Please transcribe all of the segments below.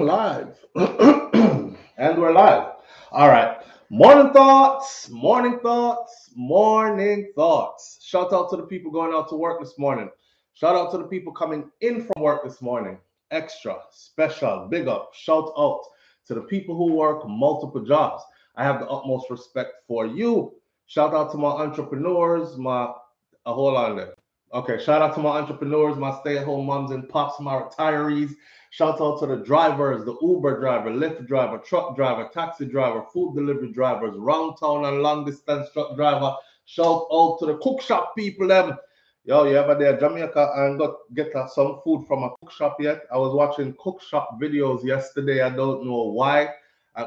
Live. And we're live. All right. Morning thoughts, morning thoughts, morning thoughts. Shout out to the people going out to work this morning. Shout out to the people coming in from work this morning. Extra, special, big up, shout out to the people who work multiple jobs. I have the utmost respect for you. Shout out to my entrepreneurs, hold on there. Okay, shout out to my entrepreneurs, my stay-at-home moms and pops, my retirees. Shout out to the drivers, the Uber driver, Lyft driver, truck driver, taxi driver, food delivery drivers, round town and long distance truck driver. Shout out to the cook shop people, them. Yo, you ever there Jamaica and got get some food from a cook shop yet? I was watching cook shop videos yesterday. I don't know why.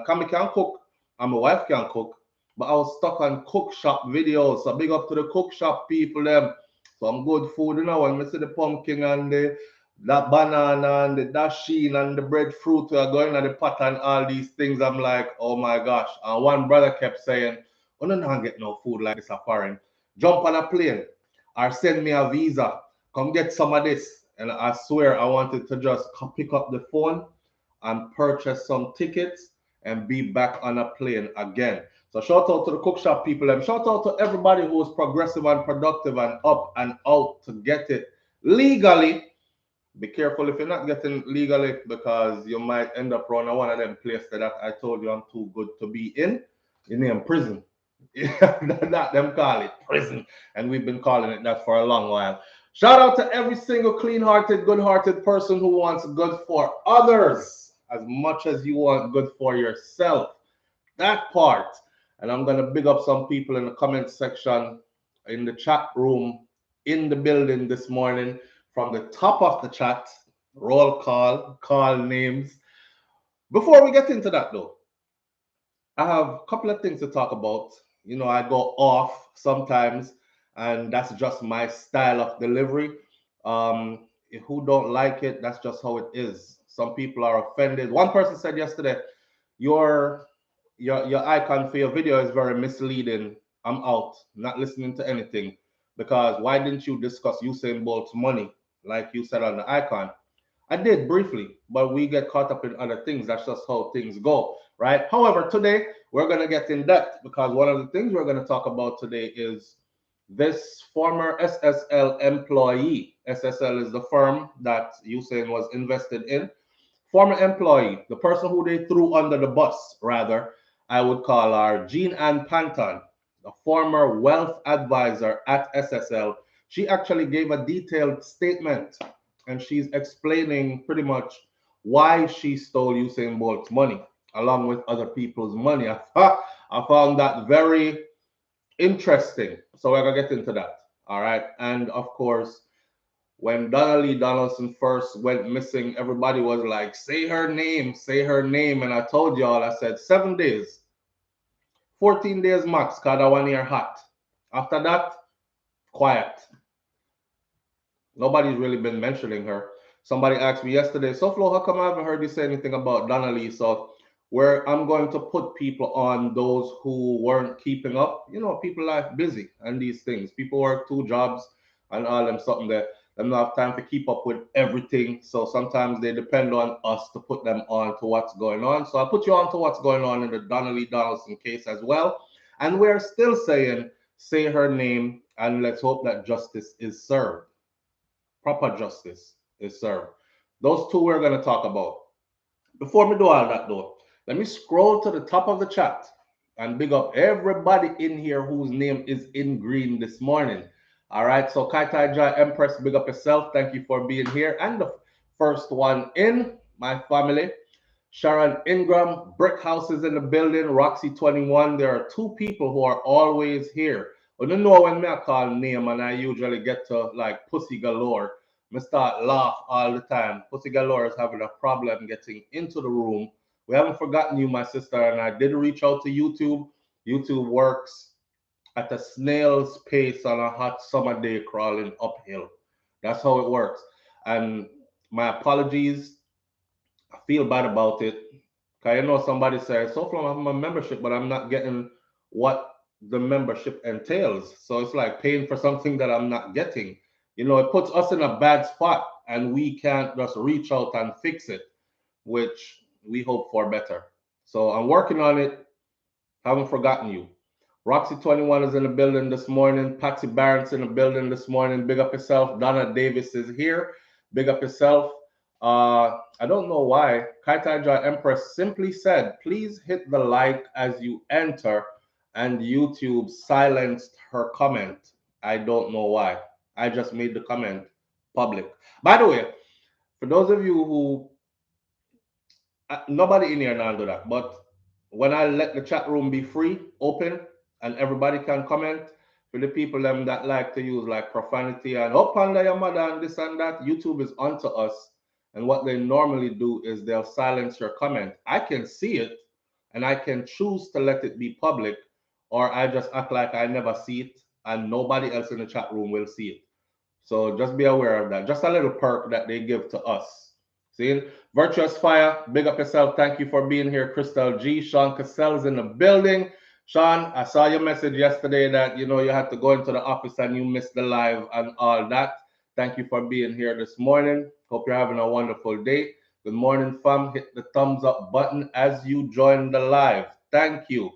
Kami can cook and my wife can cook, but I was stuck on cook shop videos. So big up to the cook shop people, them. Some good food, when I see the pumpkin and the that banana and the dasheen and the breadfruit are going at the pot and all these things. I'm like, oh my gosh. And one brother kept saying, oh, no, no, get no food like this a foreign. Jump on a plane or send me a visa. Come get some of this. And I swear I wanted to just pick up the phone and purchase some tickets and be back on a plane again. So shout out to the cook shop people and shout out to everybody who is progressive and productive and up and out to get it legally. Be careful if you're not getting legally because you might end up running one of them places that I told you I'm too good to be in. You name prison. That them call it prison. And we've been calling it that for a long while. Shout out to every single clean-hearted, good-hearted person who wants good for others as much as you want good for yourself. That part. And I'm gonna big up some people in the comment section, in the chat room, in the building this morning. From the top of the chat, roll call names. Before we get into that though, I have a couple of things to talk about. I go off sometimes, and that's just my style of delivery. If who don't like it, that's just how it is. Some people are offended. One person said yesterday, your your icon for your video is very misleading. I'm out, not listening to anything. Because why didn't you discuss Usain Bolt's money, like you said on the icon? I did briefly, but we get caught up in other things. That's just how things go, right? However, today we're going to get in depth because one of the things we're going to talk about today is this former SSL employee. SSL is the firm that Usain was invested in. Former employee, the person who they threw under the bus, rather, I would call our Jean Ann Panton, the former wealth advisor at SSL. She actually gave a detailed statement and she's explaining pretty much why she stole Usain Bolt's money along with other people's money. I found that very interesting. So we're going to get into that. All right. And of course, when Donna Lee Donaldson first went missing, everybody was like, say her name, say her name. And I told y'all, I said 7 days, 14 days max, because I 1 year hot. After that, quiet. Nobody's really been mentioning her. Somebody asked me yesterday, so Flo, how come I haven't heard you say anything about Donna Lee? So where I'm going to put people on those who weren't keeping up. People life busy and these things. People work 2 jobs and all them something that they don't have time to keep up with everything. So sometimes they depend on us to put them on to what's going on. So I'll put you on to what's going on in the Donnelly Donaldson case as well. And we're still saying, say her name, and let's hope that justice is served. Proper justice is served. Those two we're going to talk about. Before we do all that though, let me scroll to the top of the chat and big up everybody in here whose name is in green this morning. All right, so Kaitai Jai Empress, big up yourself. Thank you for being here. And the first one in my family, Sharon Ingram, Brick House is in the building, Roxy 21. There are 2 people who are always here. I don't know when I call name and I usually get to like Pussy Galore. I start laugh all the time. Pussy Galore is having a problem getting into the room. We haven't forgotten you, my sister, and I did reach out to YouTube. YouTube works at a snail's pace on a hot summer day crawling uphill. That's how it works. And my apologies. I feel bad about it. Cause somebody says, so far I have my membership, but I'm not getting what the membership entails. So it's like paying for something that I'm not getting. It puts us in a bad spot and we can't just reach out and fix it, which we hope for better. So I'm working on it. Haven't forgotten you. Roxy21 is in the building this morning. Patsy Barrett's in the building this morning. Big up yourself. Donna Davis is here. Big up yourself. I don't know why. Kaitai Joy Empress simply said, please hit the like as you enter, and YouTube silenced her comment. I don't know why. I just made the comment public. By the way, for those of you who nobody in here now do that, but when I let the chat room be free, open, and everybody can comment, for the people them that like to use like profanity and up under your mother and this and that, YouTube is onto us. And what they normally do is they'll silence your comment. I can see it and I can choose to let it be public, or I just act like I never see it and nobody else in the chat room will see it. So just be aware of that. Just a little perk that they give to us. See? Virtuous Fire, big up yourself. Thank you for being here. Crystal G. Sean Cassell's in the building. Sean, I saw your message yesterday that you had to go into the office and you missed the live and all that. Thank you for being here this morning. Hope you're having a wonderful day. Good morning, fam. Hit the thumbs up button as you join the live. Thank you.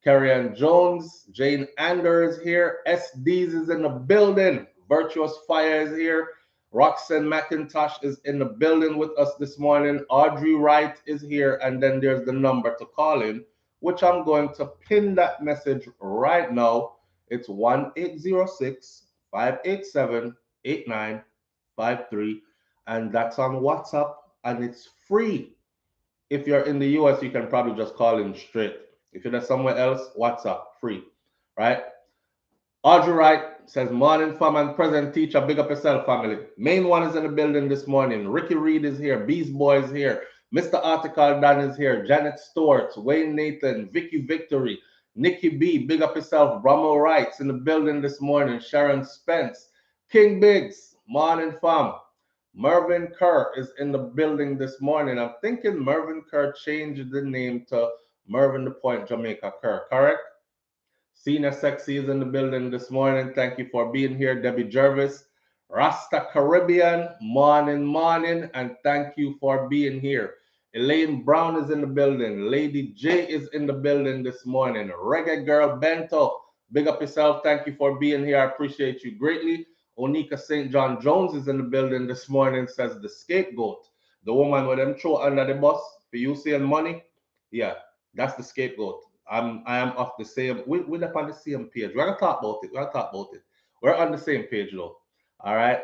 Carrie Ann Jones, Jane Anders here. SDs is in the building. Virtuous Fire is here. Roxanne McIntosh is in the building with us this morning. Audrey Wright is here. And then there's the number to call in, which I'm going to pin that message right now. It's 1-806-587-8953. And that's on WhatsApp. And it's free. If you're in the US, you can probably just call in straight. If you're somewhere else, WhatsApp, free. Right? Audrey Wright says, morning, fam and present teacher. Big up yourself, family. Main one is in the building this morning. Ricky Reed is here. Beast Boy is here. Mr. Article Dan is here. Janet Stewart, Wayne Nathan, Vicky Victory, Nikki B. Big up yourself. Bramo Wright's in the building this morning. Sharon Spence, King Biggs, morning, fam. Mervyn Kerr is in the building this morning. I'm thinking Mervyn Kerr changed the name to Mervyn the Point Jamaica Kerr, correct? Senior Sexy is in the building this morning. Thank you for being here. Debbie Jervis, Rasta Caribbean, morning, and thank you for being here. Elaine Brown is in the building. Lady J is in the building this morning. Reggae Girl Bento, big up yourself. Thank you for being here. I appreciate you greatly. Onika St. John Jones is in the building this morning, says the scapegoat. The woman with them throw under the bus for you seeing money. Yeah, that's the scapegoat. I am off the same. We're up on the same page. We're gonna talk about it. We're on the same page though. All right.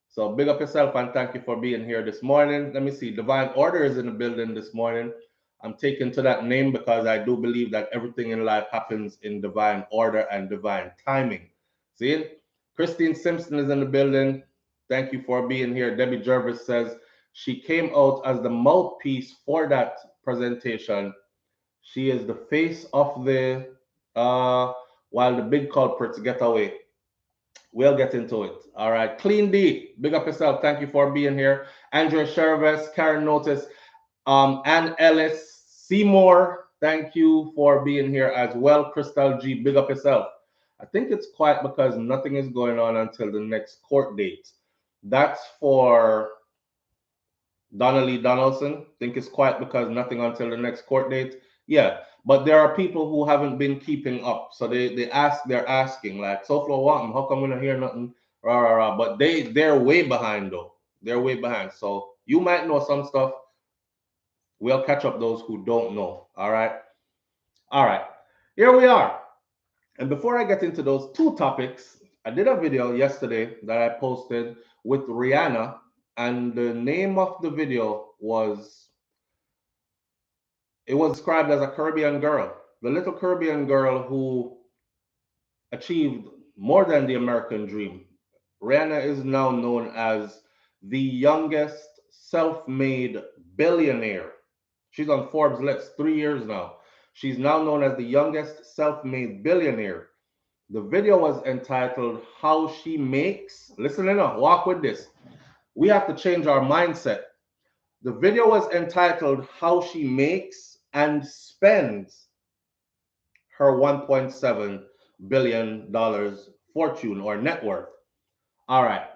So big up yourself and thank you for being here this morning. Let me see. Divine Order is in the building this morning. I'm taken to that name because I do believe that everything in life happens in divine order and divine timing. See? Christine Simpson is in the building. Thank you for being here. Debbie Jervis says she came out as the mouthpiece for that presentation. She is the face of the while the big culprits get away. We'll get into it. All right. Clean D, big up yourself. Thank you for being here. Andrea Sherves, Karen Notice, Ann Ellis, Seymour, thank you for being here as well. Crystal G, big up yourself. I think it's quiet because nothing is going on until the next court date. That's for Donna Lee Donaldson. I think it's quiet because nothing until the next court date. Yeah, but there are people who haven't been keeping up. So they're asking, like, SouFLo want how come we don't hear nothing? Rah, rah, rah. But they're way behind though. They're way behind. So you might know some stuff. We'll catch up those who don't know. All right. All right. Here we are. And before I get into those two topics, I did a video yesterday that I posted with Rihanna, and the name of the video was described as a Caribbean girl, the little Caribbean girl who achieved more than the American dream. Rihanna is now known as the youngest self-made billionaire. She's on Forbes list 3 years now. She's now known as the youngest self-made billionaire. The video was entitled How She Makes. Listen enough, walk with this. We have to change our mindset. The video was entitled How She Makes and Spends Her $1.7 billion fortune or net worth. All right.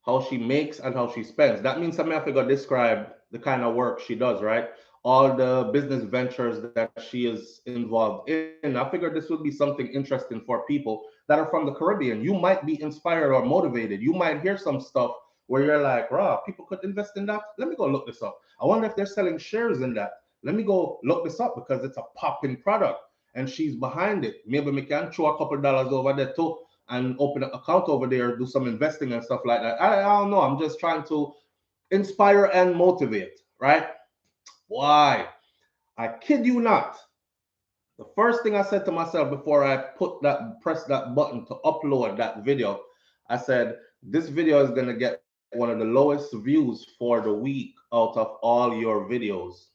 How she makes and how she spends. That means I have to go describe the kind of work she does, right? all the business ventures that she is involved in. I figured this would be something interesting for people that are from the Caribbean. You might be inspired or motivated. You might hear some stuff where you're like, "Raw, people could invest in that. Let me go look this up. I wonder if they're selling shares in that. Let me go look this up because it's a popping product and she's behind it. Maybe we can throw a couple dollars over there too and open an account over there, do some investing and stuff like that." I don't know. I'm just trying to inspire and motivate, right? Why? I kid you not. The first thing I said to myself before I press that button to upload that video, I said, this video is going to get one of the lowest views for the week out of all your videos.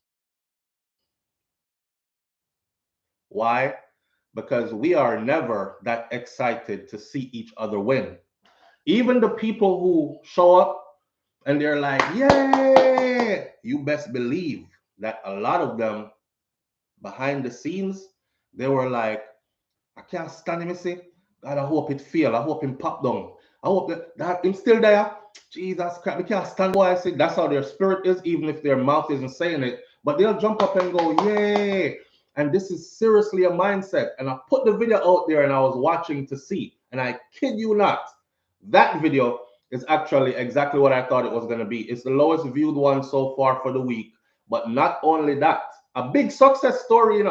Why? Because we are never that excited to see each other win. Even the people who show up and they're like, "Yeah," you best believe that a lot of them behind the scenes, they were like, "I can't stand him, you see. God, I hope it fail. I hope him pop down. I hope that him still there. Jesus Christ, we can't stand why I say that's how their spirit is, even if their mouth isn't saying it. But they'll jump up and go, "Yay!" And this is seriously a mindset. And I put the video out there and I was watching to see. And I kid you not, that video is actually exactly what I thought it was going to be. It's the lowest viewed one so far for the week. But not only that, a big success story,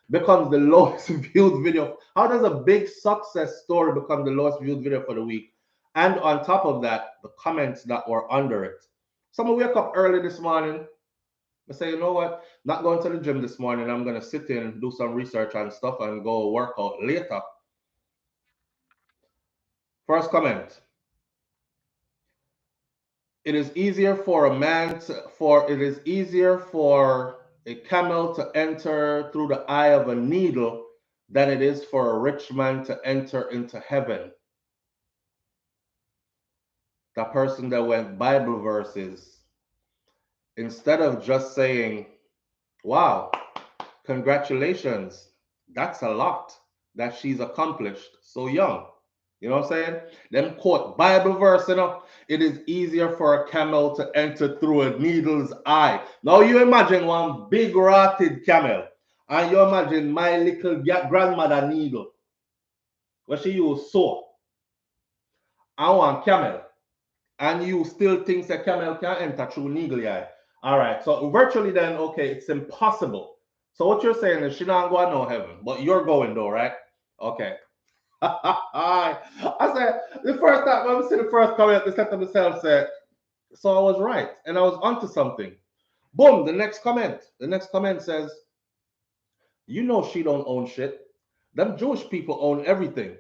becomes the lowest viewed video. How does a big success story become the lowest viewed video for the week? And on top of that, the comments that were under it. Someone wake up early this morning. I say, you know what? Not going to the gym this morning. I'm going to sit in, do some research and stuff, and go work out later. First comment. It is easier for a camel to enter through the eye of a needle than it is for a rich man to enter into heaven. That person that went Bible verses, instead of just saying, "Wow, congratulations, that's a lot that she's accomplished so young." You know what I'm saying? Them quote Bible verse, it is easier for a camel to enter through a needle's eye. Now you imagine one big rotted camel, and you imagine my little grandmother needle, where she used saw, and one camel, and you still think a camel can enter through needle eye. All right, so virtually then, okay, it's impossible. So what you're saying is she not going to no heaven, but you're going though, right? Okay. I said, the first time when we see the first comment, the set of myself said, so I was right, and I was onto something. Boom, the next comment. The next comment says, "You know she don't own shit. Them Jewish people own everything."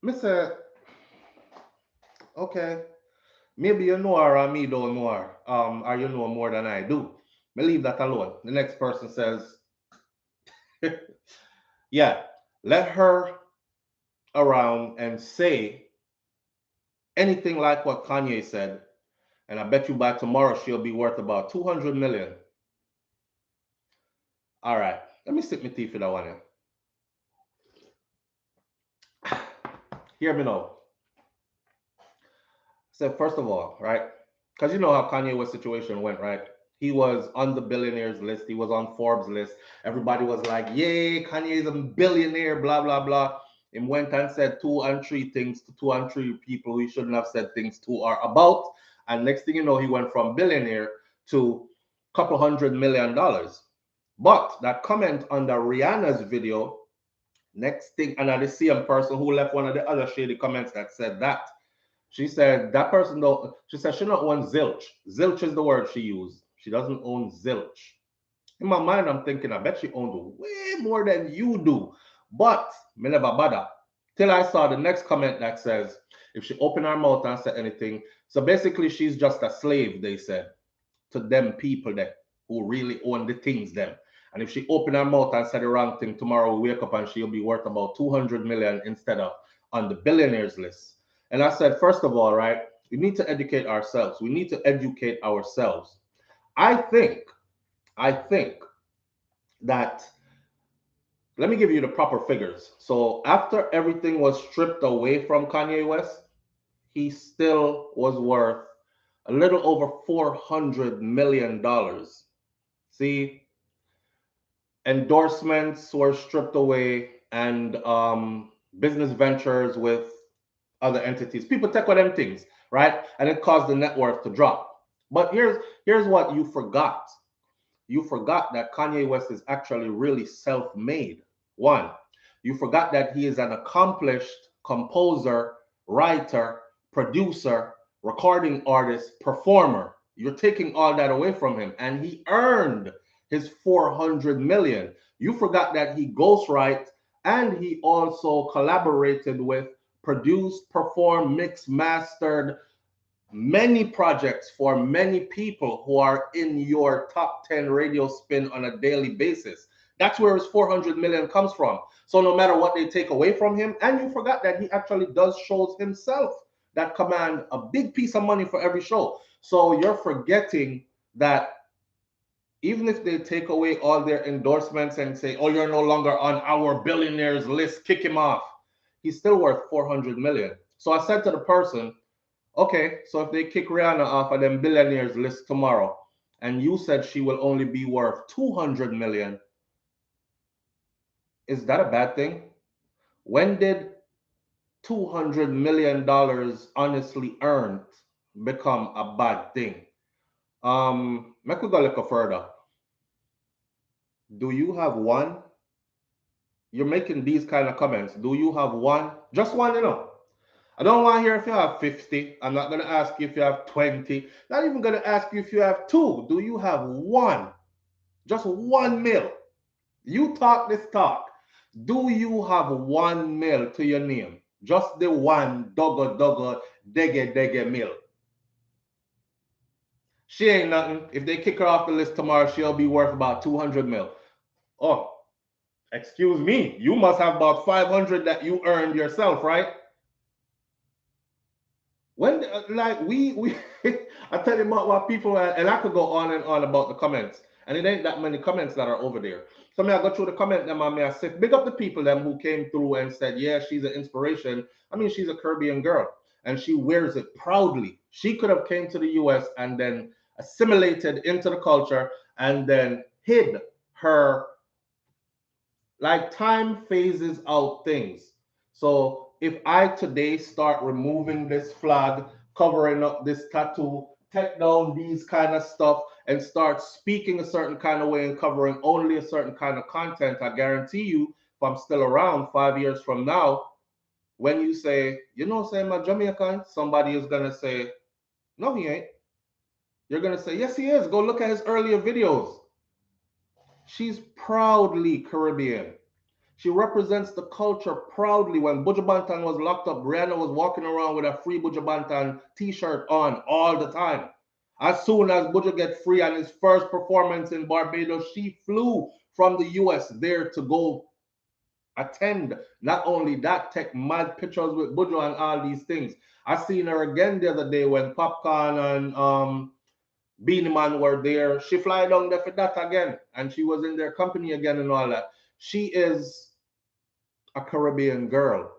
Me say, okay, maybe you know her and me don't know her, or you know more than I do. Me leave that alone. The next person says, "Yeah, let her around and say anything like what Kanye said, and I bet you by tomorrow she'll be worth about 200 million. All right, let me stick my teeth in that one. Hear me now. So first of all, right, because you know how Kanye West situation went, right? He was on the billionaires list. He was on Forbes list. Everybody was like, "Yay, Kanye is a billionaire." Blah blah blah. He went and said 2 and 3 things to 2 and 3 people he shouldn't have said things to or about. And next thing you know, he went from billionaire to a couple $100 million. But that comment under Rihanna's video, next thing, and I the same person who left one of the other shady comments that said that. She said that person don't. She said she don't own zilch. Zilch is the word she used. She doesn't own zilch. In my mind, I'm thinking, I bet she owns way more than you do. But me never bother till I saw the next comment that says, if she open her mouth and say anything, so basically she's just a slave. They said to them people that who really own the things them. And if she open her mouth and say the wrong thing, tomorrow we wake up and she'll be worth about 200 million instead of on the billionaires list. And I said, first of all, right, we need to educate ourselves. We need to educate ourselves. I think that Let me give you the proper figures. So after everything was stripped away from Kanye West, he still was worth a little over $400 million. See, endorsements were stripped away, and business ventures with other entities. People take with them things, right? And it caused the net worth to drop. But here's what you forgot. You forgot that Kanye West is actually really self-made. One, you forgot that he is an accomplished composer, writer, producer, recording artist, performer. You're taking all that away from him, and he earned his 400 million. You forgot that he ghostwrote and he also collaborated with, produced, performed, mixed, mastered many projects for many people who are in your top 10 radio spin on a daily basis. That's where his 400 million comes from. So no matter what they take away from him, and you forgot that he actually does shows himself that command a big piece of money for every show. So you're forgetting that even if they take away all their endorsements and say, oh, you're no longer on our billionaires list, kick him off, he's still worth 400 million. So I said to the person, okay, so if they kick Rihanna off of them billionaires list tomorrow, and you said she will only be worth 200 million, is that a bad thing? When did $200 million honestly earned become a bad thing? Make we go a little further. Do you have one? You're making these kind of comments. Do you have one? Just one, you know. I don't want to hear if you have 50. I'm not going to ask you if you have 20. Not even going to ask you if you have two. Do you have one? Just 1 mil. You talk this talk. Do you have 1 mil to your name? Just the one dogga dege mil. She ain't nothing. If they kick her off the list tomorrow, she'll be worth about 200 mil. Oh, excuse me. You must have about 500 that you earned yourself, right? When like we I tell you about what people and I could go on and on about the comments, and it ain't that many comments that are over there. So me I go through the comment them and me I say big up the people them who came through and said yeah she's an inspiration. I mean she's a Caribbean girl and she wears it proudly. She could have came to the U.S. and then assimilated into the culture and then hid her like time phases out things. So if I today start removing this flag, covering up this tattoo, take down these kind of stuff, and start speaking a certain kind of way and covering only a certain kind of content, I guarantee you, if I'm still around 5 years from now, when you say, you know, say my Jamaican, somebody is gonna say, no, he ain't. You're gonna say, yes, he is. Go look at his earlier videos. She's proudly Caribbean. She represents the culture proudly. When Buju Banton was locked up, Rihanna was walking around with a free Buju Banton t-shirt on all the time. As soon as Buju get free and his first performance in Barbados, she flew from the US there to go attend. Not only that, take mad pictures with Buju and all these things. I seen her again the other day when Popcorn and Beanie Man were there. She fly down there for that again. And she was in their company again and all that. She is a Caribbean girl.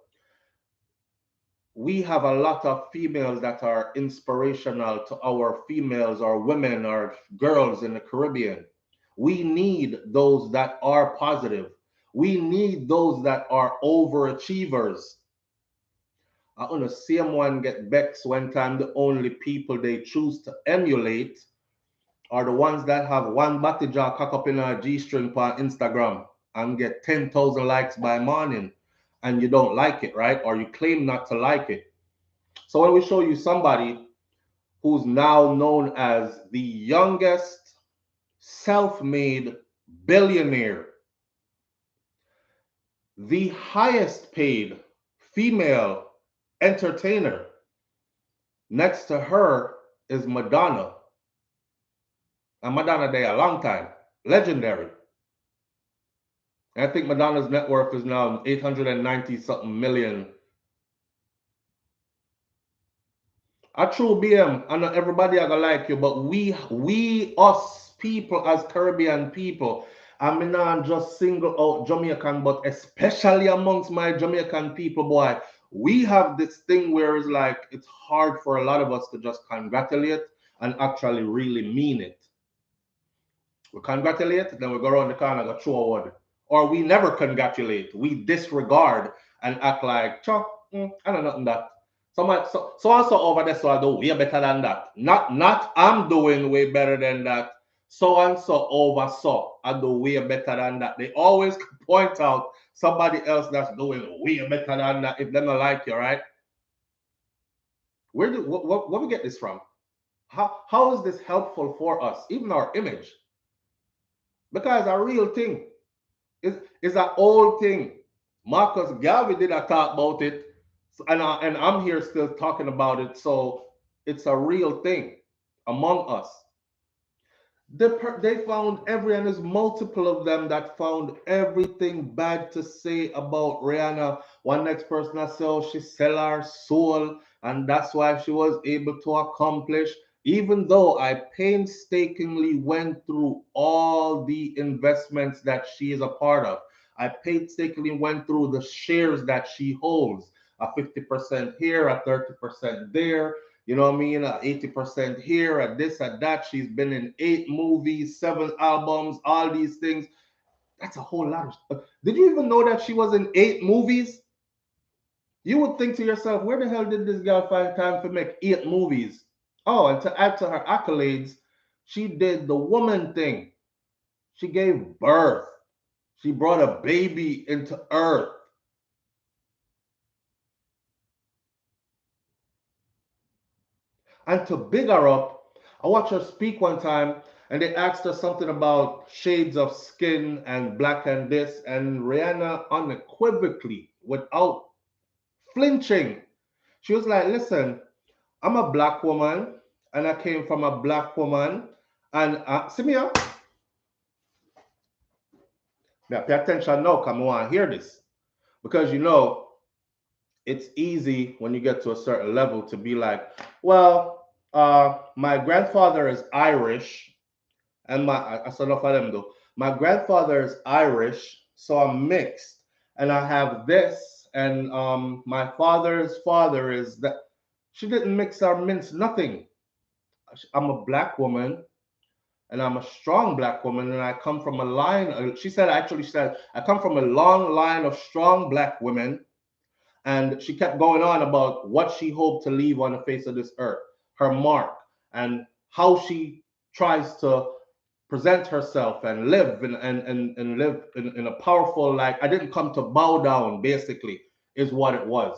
We have a lot of females that are inspirational to our females or women or girls in the Caribbean. We need those that are positive. We need those that are overachievers. I want to see someone get vexed one time the only people they choose to emulate are the ones that have one batty jaw cock up in a G-string on Instagram and get 10,000 likes by morning and you don't like it, right? Or you claim not to like it. So when we show you somebody who's now known as the youngest self-made billionaire, the highest paid female entertainer, next to her is Madonna. And Madonna there a long time, legendary. And I think Madonna's net worth is now 890 something million. A true BM, I know everybody are gonna like you, but we us people as Caribbean people, I mean, not just single out Jamaican, but especially amongst my Jamaican people, boy, we have this thing where it's like it's hard for a lot of us to just congratulate and actually really mean it. We congratulate, then we go around the corner and go throw a word. Or we never congratulate. We disregard and act like, I don't know nothing that. So and so over there, so I do way better than that. Not I'm doing way better than that. So and so over so I do way better than that. They always point out somebody else that's doing way better than that if they don't like you, right? Where we get this from? How is this helpful for us, even our image? Because a real thing is an old thing. Marcus Garvey did a talk about it, and I'm here still talking about it. So it's a real thing among us. They found and there's multiple of them that found everything bad to say about Rihanna. One next person I saw, she sell her soul, and that's why she was able to accomplish. Even though I painstakingly went through all the investments that she is a part of, I painstakingly went through the shares that she holds, a 50% here, a 30% there, you know what I mean? 80% here, at this, at that. She's been in 8 movies, 7 albums, all these things. That's a whole lot of stuff. Did you even know that she was in 8 movies? You would think to yourself, where the hell did this girl find time to make 8 movies? Oh, and to add to her accolades, she did the woman thing. She gave birth. She brought a baby into earth. And to big her up, I watched her speak one time and they asked her something about shades of skin and black and this, and Rihanna unequivocally, without flinching, she was like, listen, I'm a black woman and I came from a black woman. And see me up? Yeah, pay attention now, because I want to hear this. Because it's easy when you get to a certain level to be like, well, my grandfather is Irish, and I saw enough of them though. My grandfather is Irish, so I'm mixed, and I have this, and my father's father is that. She didn't mix or mince nothing. I'm a black woman, and I'm a strong black woman, and I come from a line. She said, actually, she said, I come from a long line of strong black women. And she kept going on about what she hoped to leave on the face of this earth, her mark, and how she tries to present herself and live and live in a powerful, like, I didn't come to bow down, basically, is what it was.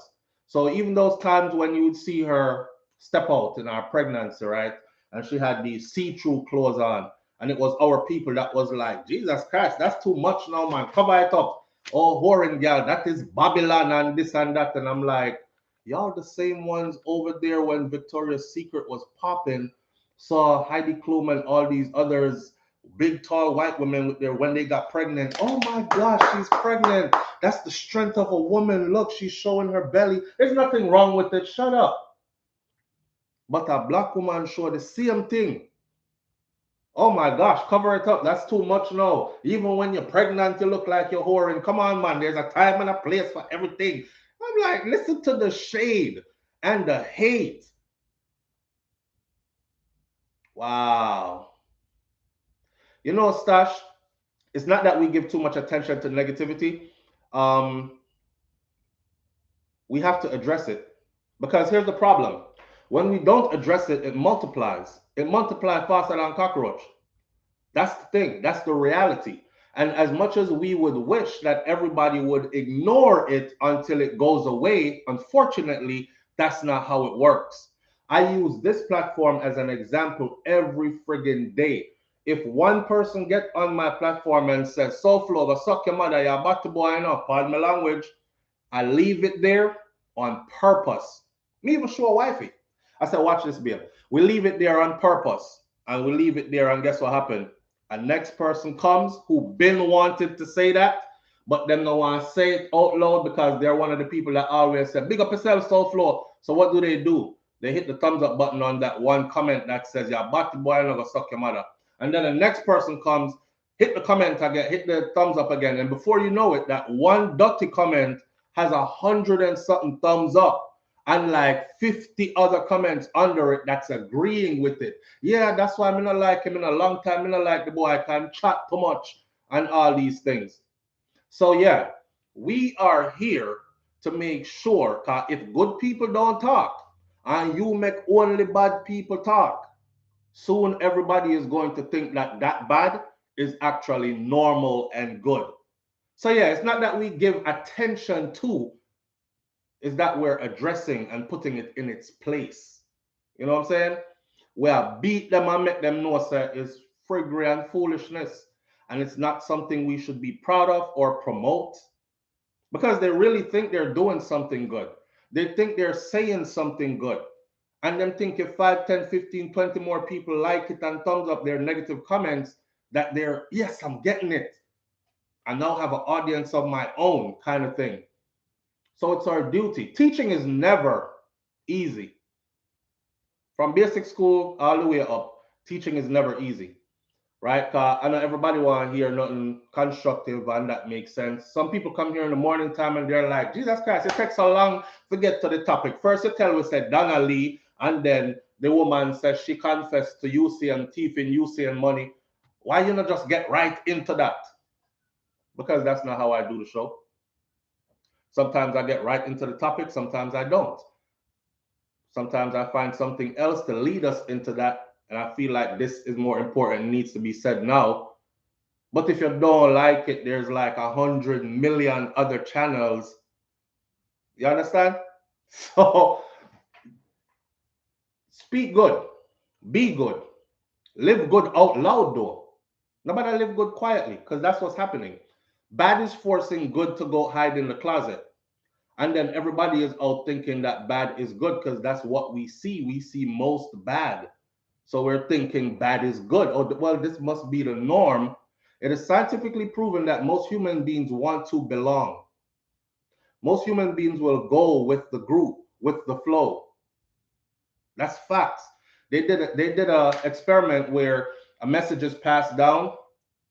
So even those times when you would see her step out in our pregnancy, right? And she had these see-through clothes on, and it was our people that was like, Jesus Christ, that's too much now, man. Cover it up. Oh, whoring girl, that is Babylon and this and that. And I'm like, y'all the same ones over there when Victoria's Secret was popping, saw Heidi Klum and all these others, big tall white women with their when they got pregnant. Oh my gosh, she's pregnant. That's the strength of a woman. Look, she's showing her belly. There's nothing wrong with it. Shut up. But a black woman showed the same thing. Oh my gosh, cover it up. That's too much now. Even when you're pregnant, you look like you're whoring. Come on, man. There's a time and a place for everything. I'm like, listen to the shade and the hate. Wow. Stash, it's not that we give too much attention to negativity. Um, we have to address it. Because here's the problem. When we don't address it, it multiplies. It multiplies faster than cockroach. That's the thing. That's the reality. And as much as we would wish that everybody would ignore it until it goes away, unfortunately, that's not how it works. I use this platform as an example every friggin' day. If one person get on my platform and says, SouFLo, go suck your mother, you're about to boy enough, pardon my language, I leave it there on purpose. Me even show a wifey. I said, watch this, babe. We leave it there on purpose. And we leave it there, and guess what happened? A next person comes who been wanted to say that, but them no want to say it out loud because they're one of the people that always say, big up yourself, SouFLo. So what do? They hit the thumbs up button on that one comment that says, yeah, but the boy not gonna suck your mother. And then the next person comes, hit the comment again, hit the thumbs up again, and before you know it, that one dirty comment has 100 and something thumbs up, and like 50 other comments under it that's agreeing with it. Yeah, that's why I'm not like him in a long time. I'm not like the boy. I can chat too much and all these things. So yeah, we are here to make sure that if good people don't talk and you make only bad people talk, soon everybody is going to think that that bad is actually normal and good. So yeah, it's not that we give attention to, it's that we're addressing and putting it in its place. You know what I'm saying? We are beat them and make them know sir is friggery and foolishness. And it's not something we should be proud of or promote because they really think they're doing something good. They think they're saying something good. And then think if 5, 10, 15, 20 more people like it and thumbs up their negative comments, that they're, yes, I'm getting it. I now have an audience of my own kind of thing. So it's our duty. Teaching is never easy. From basic school all the way up, teaching is never easy, right? I know everybody want to hear nothing constructive and that makes sense. Some people come here in the morning time and they're like, Jesus Christ, it takes so long to get to the topic. First you tell us that Donna Lee, and then the woman says she confessed to Usain thieving Usain money. Why you not just get right into that? Because that's not how I do the show. Sometimes I get right into the topic, sometimes I don't. Sometimes I find something else to lead us into that, and I feel like this is more important and needs to be said now. But if you don't like it, there's like 100 million other channels. You understand? So speak good, be good, live good out loud though. Nobody live good quietly because that's what's happening. Bad is forcing good to go hide in the closet. And then everybody is out thinking that bad is good because that's what we see. We see most bad. So we're thinking bad is good. Oh, well, this must be the norm. It is scientifically proven that most human beings want to belong. Most human beings will go with the group, with the flow. That's facts. They did a experiment where a message is passed down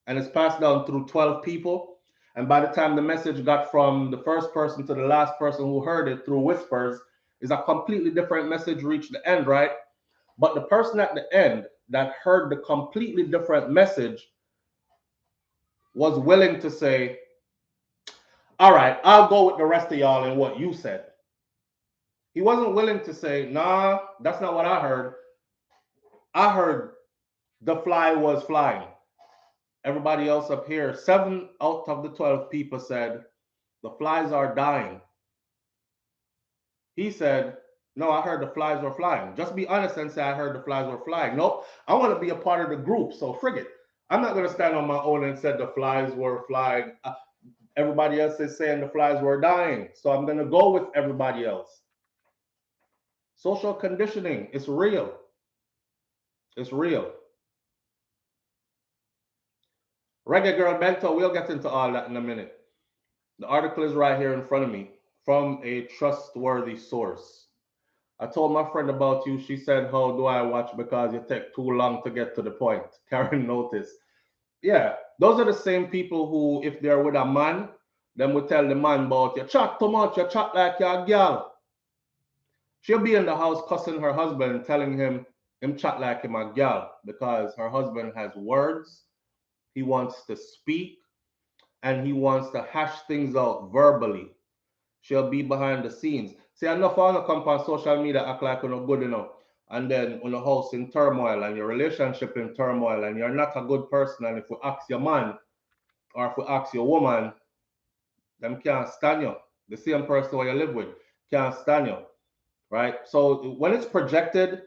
and it's passed down through 12 people. And by the time the message got from the first person to the last person who heard it through whispers, is a completely different message reached the end, right? But the person at the end that heard the completely different message was willing to say, all right, I'll go with the rest of y'all in what you said. He wasn't willing to say, nah, that's not what I heard. I heard the fly was flying. Everybody else up here, 7 out of the 12 people said, the flies are dying. He said, no, I heard the flies were flying. Just be honest and say, I heard the flies were flying. Nope, I want to be a part of the group. So frig it. I'm not going to stand on my own and say the flies were flying. Everybody else is saying the flies were dying. So I'm going to go with everybody else. Social conditioning is real. It's real. Reggae Girl Bento, we'll get into all that in a minute. The article is right here in front of me from a trustworthy source. I told my friend about you. She said, how do I watch because you take too long to get to the point? Karen noticed. Yeah, those are the same people who, if they're with a man, then will tell the man about you chat too much, you chat like you're a girl. She'll be in the house cussing her husband, telling him chat like him a girl because her husband has words. He wants to speak and he wants to hash things out verbally. She'll be behind the scenes. See, enough of come on social media act like you're not good enough. And then on the house in turmoil and your relationship in turmoil and you're not a good person. And if we ask your man or if we ask your woman, them can't stand you. The same person where you live with can't stand you. Right? So when it's projected,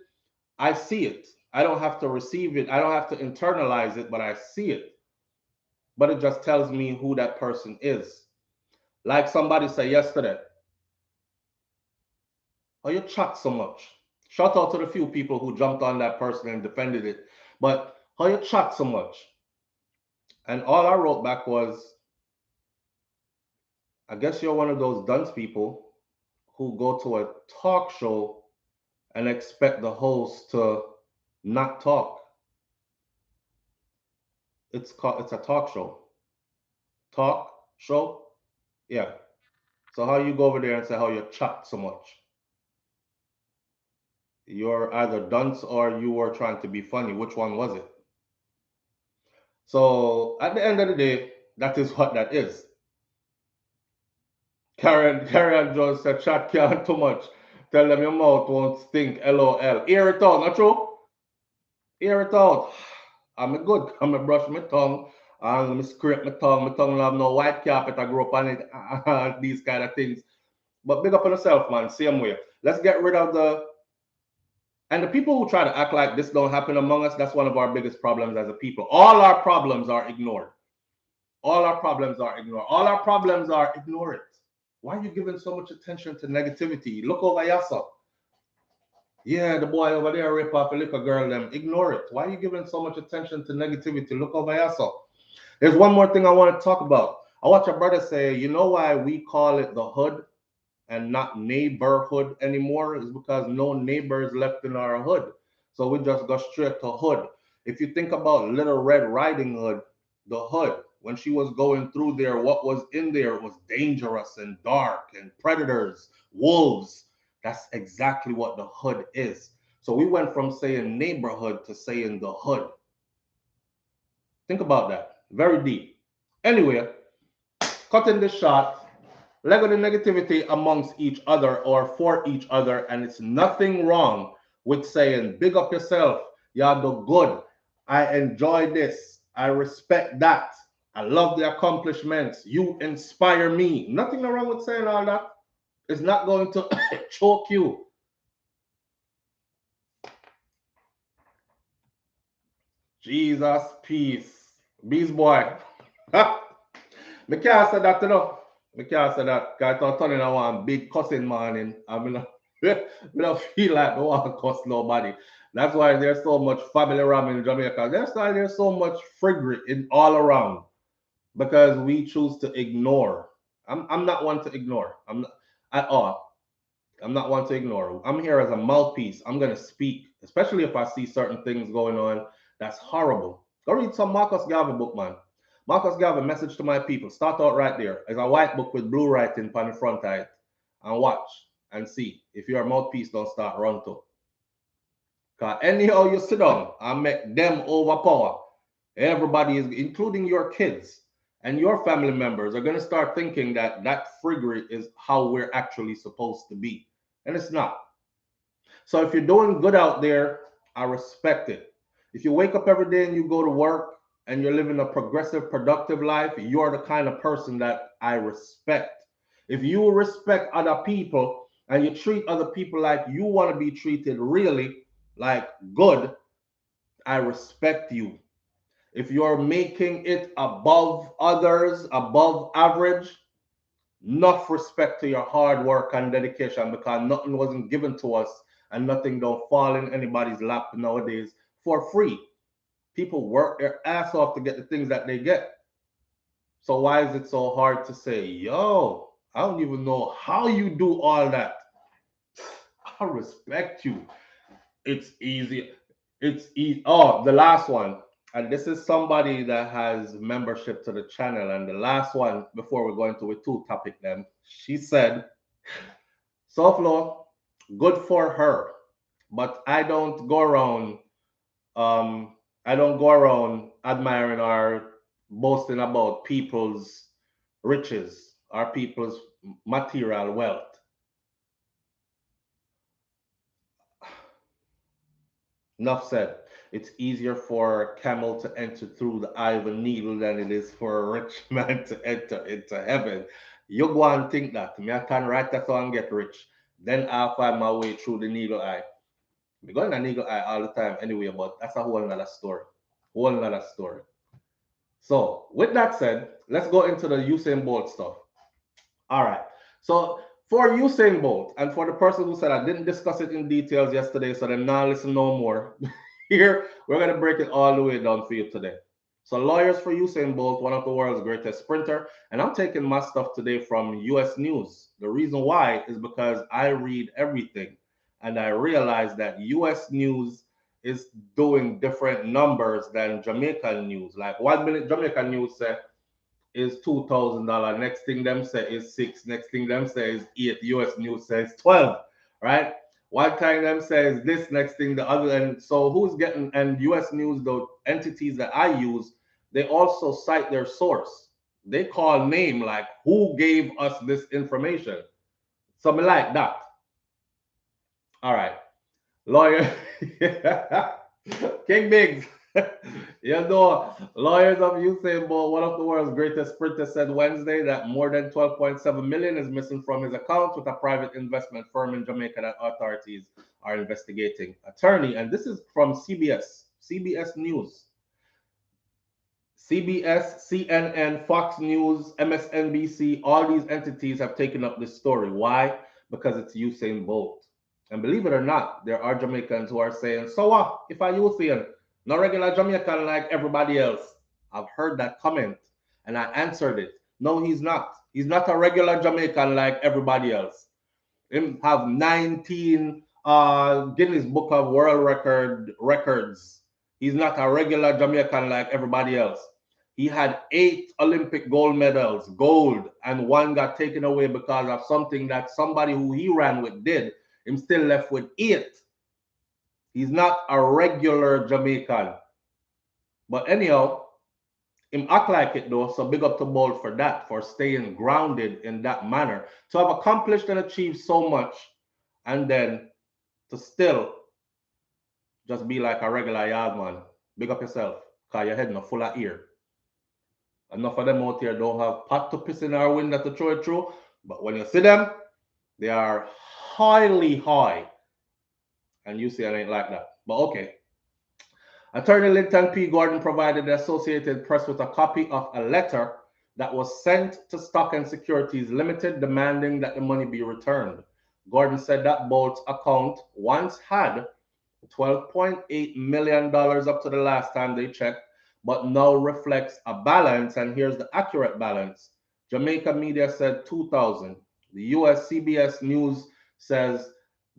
I see it. I don't have to receive it. I don't have to internalize it, but I see it. But it just tells me who that person is. Like somebody said yesterday, oh, you chat so much. Shout out to the few people who jumped on that person and defended it. But how you chat so much? And all I wrote back was, I guess you're one of those dunce people who go to a talk show and expect the host to not talk. It's a talk show. Talk show? Yeah. So how you go over there and say how you chat so much? You're either dunce or you were trying to be funny. Which one was it? So at the end of the day, that is what that is. Karen Jones said chat can't too much. Tell them your mouth won't stink. LOL. Hear it out, not true? Hear it out. I'm good. I'm a brush my tongue. And me scrape my tongue. My tongue will have no white carpet. I grew up on it. These kind of things. But big up on yourself, man. Same way. Let's get rid of the people who try to act like this don't happen among us. That's one of our biggest problems as a people. All our problems are ignored. All our problems are ignored. All our problems are ignore it. Why are you giving so much attention to negativity? Look over yourself. Yeah, the boy over there rip off a little girl. Them ignore it. Why are you giving so much attention to negativity? Look over yourself. There's one more thing I want to talk about. I watched a brother say, you know why we call it the hood and not neighborhood anymore? Is because no neighbors left in our hood. So we just go straight to hood. If you think about Little Red Riding Hood, the hood, when she was going through there, what was in there was dangerous and dark and predators, wolves. That's exactly what the hood is. So we went from saying neighborhood to saying the hood. Think about that. Very deep. Anyway, cutting this short, Lego the negativity amongst each other or for each other, and it's nothing wrong with saying, big up yourself, y'all do good. I enjoy this. I respect that. I love the accomplishments. You inspire me. Nothing wrong with saying all that. It's not going to choke you. Jesus, peace. Beast boy. Me can't say that, you know. Me can't say that. Because I thought turning I want big cussing morning. I mean, I don't feel like I want to cuss nobody. That's why there's so much family around in Jamaica. That's why there's so much frigate in all around. Because we choose to ignore. I'm not one to ignore. I'm not at all. I'm not one to ignore. I'm here as a mouthpiece. I'm gonna speak, especially if I see certain things going on that's horrible. Go read some Marcus Garvey book, man. Marcus Garvey, Message to My People. Start out right there. It's a white book with blue writing on the front of it. And watch and see. If your mouthpiece don't start run to. Because anyhow you sit down and make them overpower, everybody is, including your kids and your family members, are going to start thinking that that frigate is how we're actually supposed to be. And it's not. So if you're doing good out there, I respect it. If you wake up every day and you go to work and you're living a progressive, productive life, you're the kind of person that I respect. If you respect other people and you treat other people like you want to be treated, really like good, I respect you. If you're making it above others, above average, enough respect to your hard work and dedication, because nothing wasn't given to us and nothing don't fall in anybody's lap nowadays for free. People work their ass off to get the things that they get. So why is it so hard to say, yo, I don't even know how you do all that? I respect you. It's easy. It's easy. Oh, the last one. And this is somebody that has membership to the channel. And the last one, before we go into a two topic them, she said, SouFLo, good for her. But I don't go around admiring or boasting about people's riches or people's material wealth. Enough said. It's easier for a camel to enter through the eye of a needle than it is for a rich man to enter into heaven. You go and think that. Me, I can write that song and get rich. Then I'll find my way through the needle eye. We go in the needle eye all the time anyway, but that's a whole nother story. Whole nother story. So, with that said, let's go into the Usain Bolt stuff. All right. So, for Usain Bolt, and for the person who said I didn't discuss it in details yesterday, so then now listen no more. Here, we're going to break it all the way down for you today. So, lawyers for Usain Bolt, one of the world's greatest sprinter, and I'm taking my stuff today from US News. The reason why is because I read everything, and I realize that US News is doing different numbers than Jamaican news. Like 1 minute Jamaican news say is $2,000. Next thing them say is six. Next thing them say is eight. US news says 12. Right? One time them says this, next thing the other. And so who's getting, and US news, the entities that I use, they also cite their source. They call name, like who gave us this information. Something like that. All right. Lawyer. King Biggs. You know, lawyers of Usain Bolt, one of the world's greatest sprinters, said Wednesday that more than 12.7 million is missing from his account with a private investment firm in Jamaica that authorities are investigating. Attorney, and this is from CBS News. CBS, CNN, Fox News, MSNBC, all these entities have taken up this story. Why? Because it's Usain Bolt. And believe it or not, there are Jamaicans who are saying, so what if I Usain? Not regular Jamaican like everybody else. I've heard that comment and I answered it. No, he's not. He's not a regular Jamaican like everybody else. Him have 19 Guinness Book of World records. He's not a regular Jamaican like everybody else. He had 8 Olympic gold medals, gold, and one got taken away because of something that somebody who he ran with did. Him still left with 8. He's not a regular Jamaican. But anyhow, him act like it though, so big up to Bolt for that, for staying grounded in that manner. To have accomplished and achieved so much, and then to still just be like a regular yard man. Big up yourself, because your head not full of ear. Enough of them out here don't have pot to piss in our window to throw it through, but when you see them, they are highly high. And you see it ain't like that. But okay. Attorney Linton P. Gordon provided the Associated Press with a copy of a letter that was sent to Stock and Securities Limited demanding that the money be returned. Gordon said that Bolt's account once had $12.8 million up to the last time they checked, but now reflects a balance, and here's the accurate balance. Jamaica media said 2,000. The US CBS News says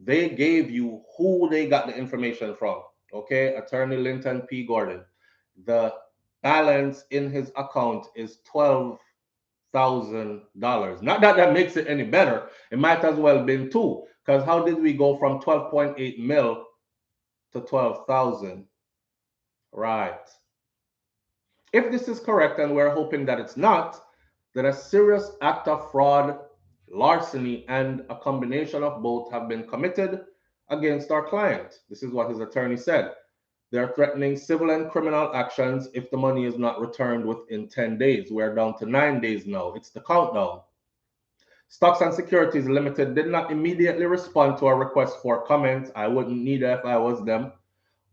they gave you who they got the information from. Okay, Attorney Linton P. Gordon. The balance in his account is $12,000. Not that that makes it any better. It might as well been 2. Because how did we go from 12.8 mil to 12,000? Right. If this is correct, and we're hoping that it's not, then a serious act of fraud, larceny, and a combination of both have been committed against our client. This is what his attorney said. They're threatening civil and criminal actions if the money is not returned within 10 days. We're down to 9 days now. It's the countdown. Stocks and Securities Limited did not immediately respond to our request for comment. I wouldn't need it if I was them.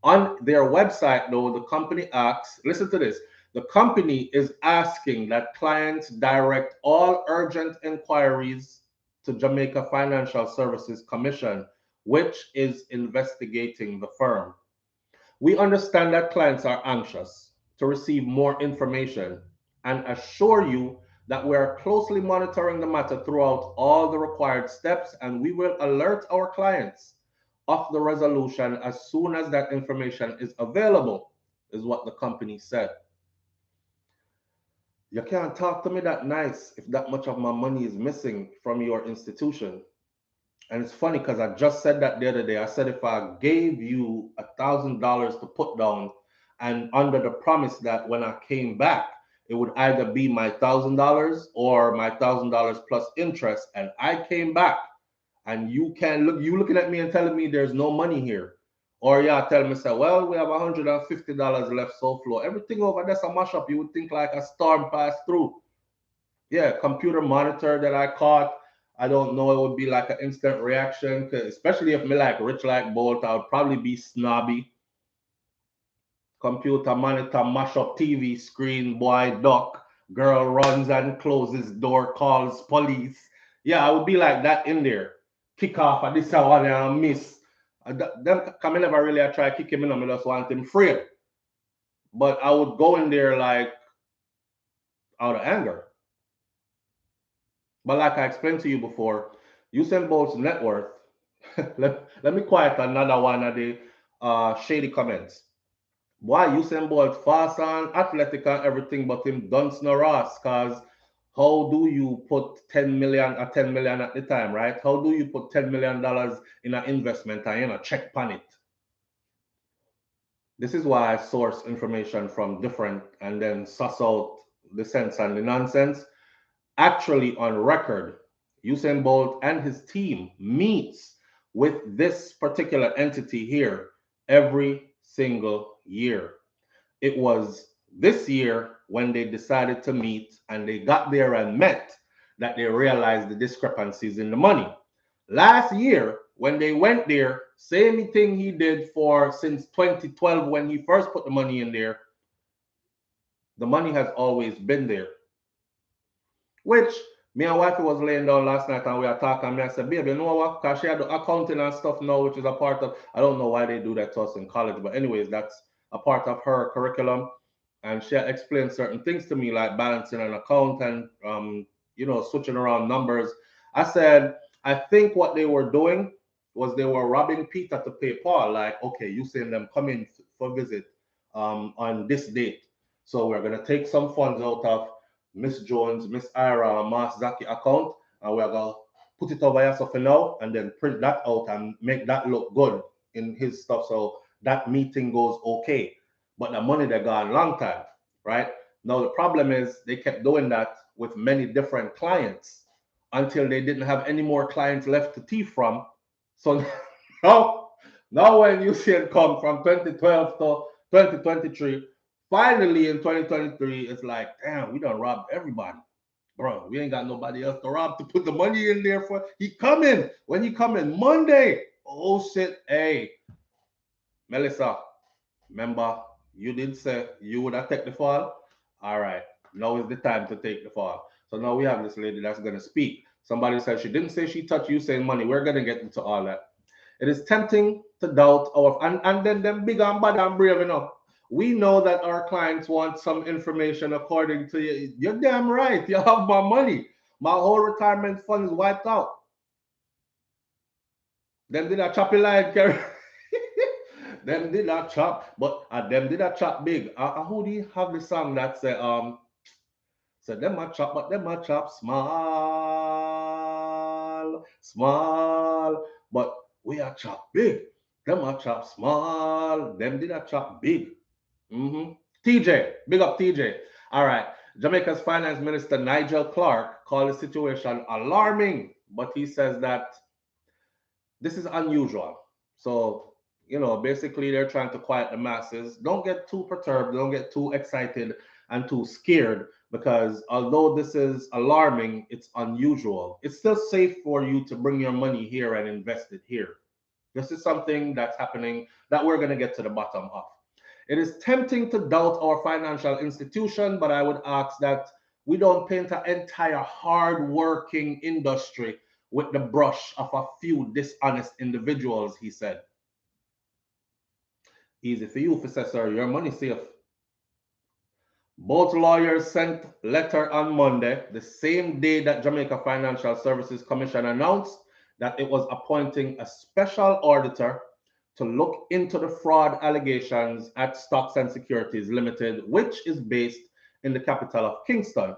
On their website, though, the company asks, listen to this, the company is asking that clients direct all urgent inquiries to Jamaica Financial Services Commission, which is investigating the firm. We understand that clients are anxious to receive more information and assure you that we are closely monitoring the matter throughout all the required steps, and we will alert our clients of the resolution as soon as that information is available, is what the company said. You can't talk to me that nice if that much of my money is missing from your institution. And it's funny because I just said that the other day. I said if I gave you $1,000 to put down, and under the promise that when I came back, it would either be my $1,000 or my $1,000 plus interest, and I came back, and you looking at me and telling me there's no money here, or yeah, tell me say, well, we have $150 left, SouFLo. Everything over there's a mash up. You would think like a storm passed through. Yeah, computer monitor that I caught. I don't know, it would be like an instant reaction, especially if me like rich like Bolt, I would probably be snobby. Computer monitor, mash up TV screen, boy duck, girl runs and closes door, calls police. Yeah, I would be like that in there. Kick off at this one and miss. Them come never really I try kick him in, I just want him free. But I would go in there like out of anger. But like I explained to you before, Usain Bolt's net worth, let me quiet another one of the shady comments. Why Usain Bolt fast and athletic and everything, but him dunce no Ross? Cause how do you put 10 million or 10 million at the time, right? How do you put $10 million in an investment and check on it? This is why I source information from different and then suss out the sense and the nonsense. Actually, on record, Usain Bolt and his team meets with this particular entity here every single year. It was this year when they decided to meet and they got there and met that they realized the discrepancies in the money. Last year, when they went there, same thing he did for since 2012 when he first put the money in there. The money has always been there. Which me and wifey was laying down last night and we were talking. And me I said, babe, you know what? Because she had the accounting and stuff now, which is a part of, I don't know why they do that to us in college, but anyways, that's a part of her curriculum. And she had explained certain things to me, like balancing an account and switching around numbers. I said, I think what they were doing was they were robbing Peter to pay Paul. Like, okay, you saying them come in for visit on this date. So we're gonna take some funds out of Miss Jones, Miss Ira, Mas Zaki account, and we're gonna put it over here so for now, and then print that out and make that look good in his stuff. So that meeting goes okay. But the money they got a long time, right? Now the problem is they kept doing that with many different clients until they didn't have any more clients left to thief from. So now, now when you see it come from 2012 to 2023, finally in 2023, it's like, damn, we done robbed everybody. Bro, we ain't got nobody else to rob to put the money in there for. He coming. When he coming Monday. Oh shit. Hey, Melissa, remember you did say you would have taken the fall? All right. Now is the time to take the fall. So now we have this lady that's gonna speak. Somebody said she didn't say she touched you saying money. We're gonna get into all that. It is tempting to doubt our and then them big and bad and brave enough. We know that our clients want some information according to you. You're damn right. You have my money. My whole retirement fund is wiped out. Them did a choppy line, Kerry. Them did a chop, but them did a chop big. Who do you have the song that say them a chop, but them a chop small, small, but we a chop big. Them a chop small. Them did a chop big. TJ, big up TJ. All right. Jamaica's Finance Minister Nigel Clark called the situation alarming, but he says that this is unusual. So, basically they're trying to quiet the masses. Don't get too perturbed, don't get too excited and too scared because although this is alarming, it's unusual. It's still safe for you to bring your money here and invest it here. This is something that's happening that we're going to get to the bottom of. It is tempting to doubt our financial institution, but I would ask that we don't paint an entire hard-working industry with the brush of a few dishonest individuals, he said. Easy for you, Professor. Your money safe. Both lawyers sent letter on Monday, the same day that Jamaica Financial Services Commission announced that it was appointing a special auditor to look into the fraud allegations at Stocks and Securities Limited, which is based in the capital of Kingston.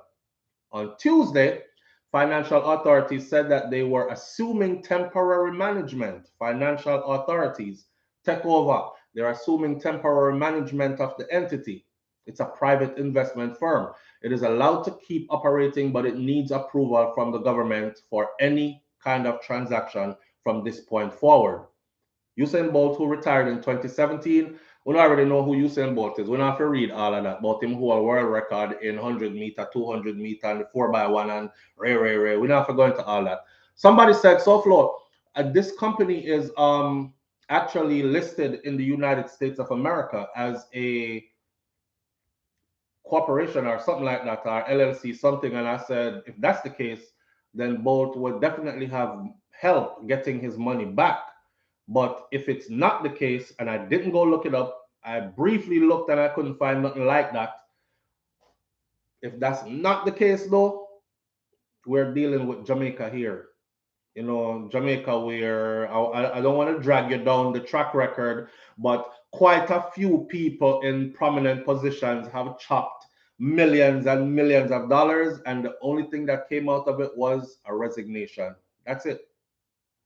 On Tuesday, financial authorities said that they were assuming temporary management. Financial authorities take over. They're assuming temporary management of the entity. It's a private investment firm. It is allowed to keep operating, but it needs approval from the government for any kind of transaction from this point forward. Usain Bolt, who retired in 2017, we already know who Usain Bolt is. We don't have to read all of that about him who a world record in 100 meter, 200 meter, and 4x1 and ray. We don't have to go into all that. Somebody said, SouFLo, this company is actually listed in the United States of America as a corporation or something like that, or LLC something. And I said, if that's the case, then Bolt would definitely have help getting his money back. But if it's not the case, and I didn't go look it up, I briefly looked and I couldn't find nothing like that. If that's not the case, though, we're dealing with Jamaica here. you know, Jamaica, where I don't want to drag you down the track record, but quite a few people in prominent positions have chopped millions and millions of dollars, and the only thing that came out of it was a resignation. That's it.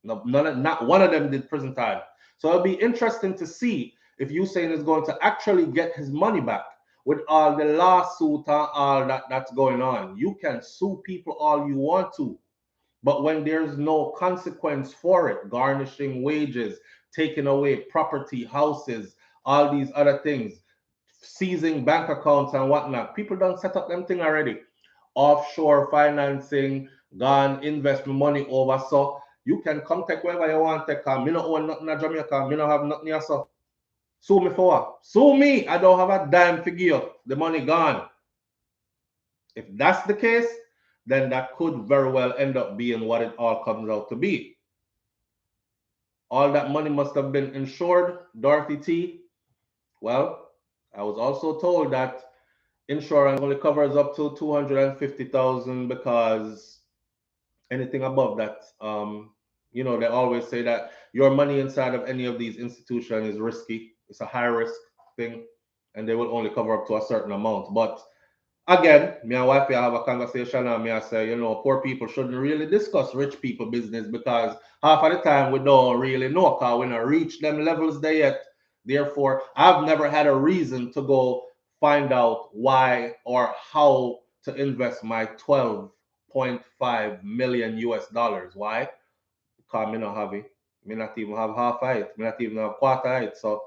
No, not one of them did prison time. So it'll be interesting to see if Usain is going to actually get his money back with all the lawsuit and all that's going on. You can sue people all you want to, but when there's no consequence for it, garnishing wages, taking away property, houses, all these other things, seizing bank accounts and whatnot, people don't set up them thing already. Offshore financing, gone invest my money over. So you can come take whatever you want take. Me no own nothing in Jamaica. Me no have nothing here. So sue me for what? Sue me. I don't have a dime to give. The money gone. If that's the case, then that could very well end up being what it all comes out to be. All that money must have been insured, Dorothy T. Well, I was also told that insurance only covers up to 250,000 because anything above that, you know, they always say that your money inside of any of these institutions is risky. It's a high risk thing, and they will only cover up to a certain amount. But again, me and wife have a conversation and me I say, you know, poor people shouldn't really discuss rich people business because half of the time we don't really know because we don't reach them levels there yet. Therefore, I've never had a reason to go find out why or how to invest my 12.5 million US dollars. Why? Because me not have it. Me not even have half of it. Me not even have quarter of it. So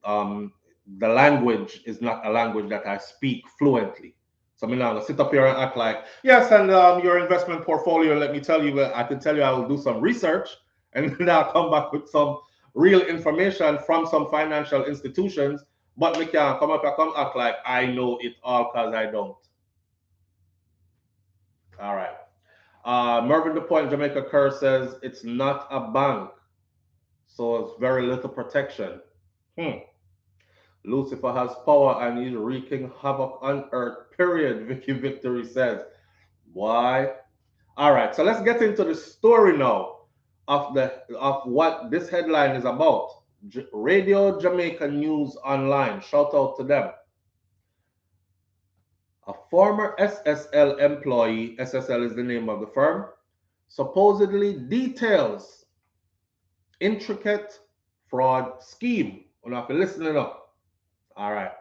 um, the language is not a language that I speak fluently. So I'm not gonna sit up here and act like, yes, and your investment portfolio, let me tell you, I can tell you I will do some research and then I'll come back with some real information from some financial institutions, but me can't come up and come act like I know it all because I don't. All right. Mervyn the Point Jamaica Kerr says it's not a bank, so it's very little protection. Hmm. Lucifer has power and he's wreaking havoc on earth. Period. Vicky Victory says. Why? All right. So let's get into the story now of what this headline is about. Radio Jamaica News Online. Shout out to them. A former SSL employee, SSL is the name of the firm, supposedly details intricate fraud scheme. We'll have to listen it up. All right.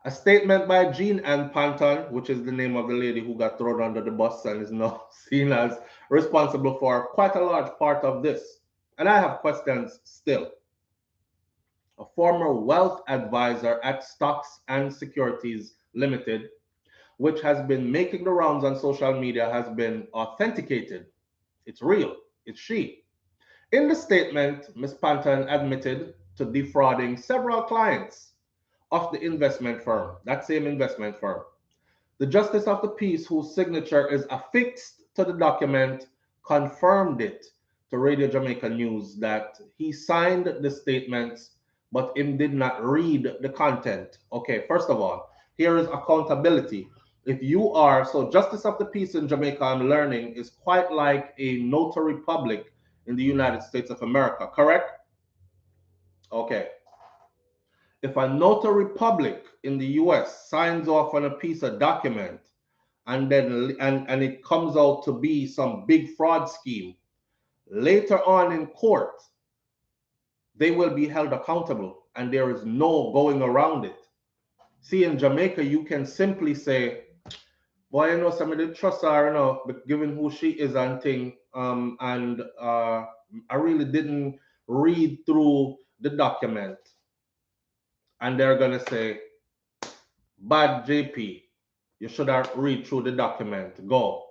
A statement by Jean Ann Panton, which is the name of the lady who got thrown under the bus and is now seen as responsible for quite a large part of this. And I have questions still. A former wealth advisor at Stocks and Securities Limited, which has been making the rounds on social media, has been authenticated. It's real. It's she. In the statement, Ms. Panton admitted to defrauding several clients of the investment firm, that same investment firm. The justice of the peace, whose signature is affixed to the document, confirmed it to Radio Jamaica News that he signed the statements, but him did not read the content. Okay, first of all, here is accountability. If you are, so justice of the peace in Jamaica, I'm learning, is quite like a notary public in the United States of America, correct? Okay. If a notary public in the US signs off on a piece of document and then and it comes out to be some big fraud scheme, later on in court, they will be held accountable and there is no going around it. See, in Jamaica, you can simply say, boy, you know, somebody trust her, you know, but given who she is and thing, I really didn't read through the document. And they're gonna say, bad JP, you should have read through the document. Go.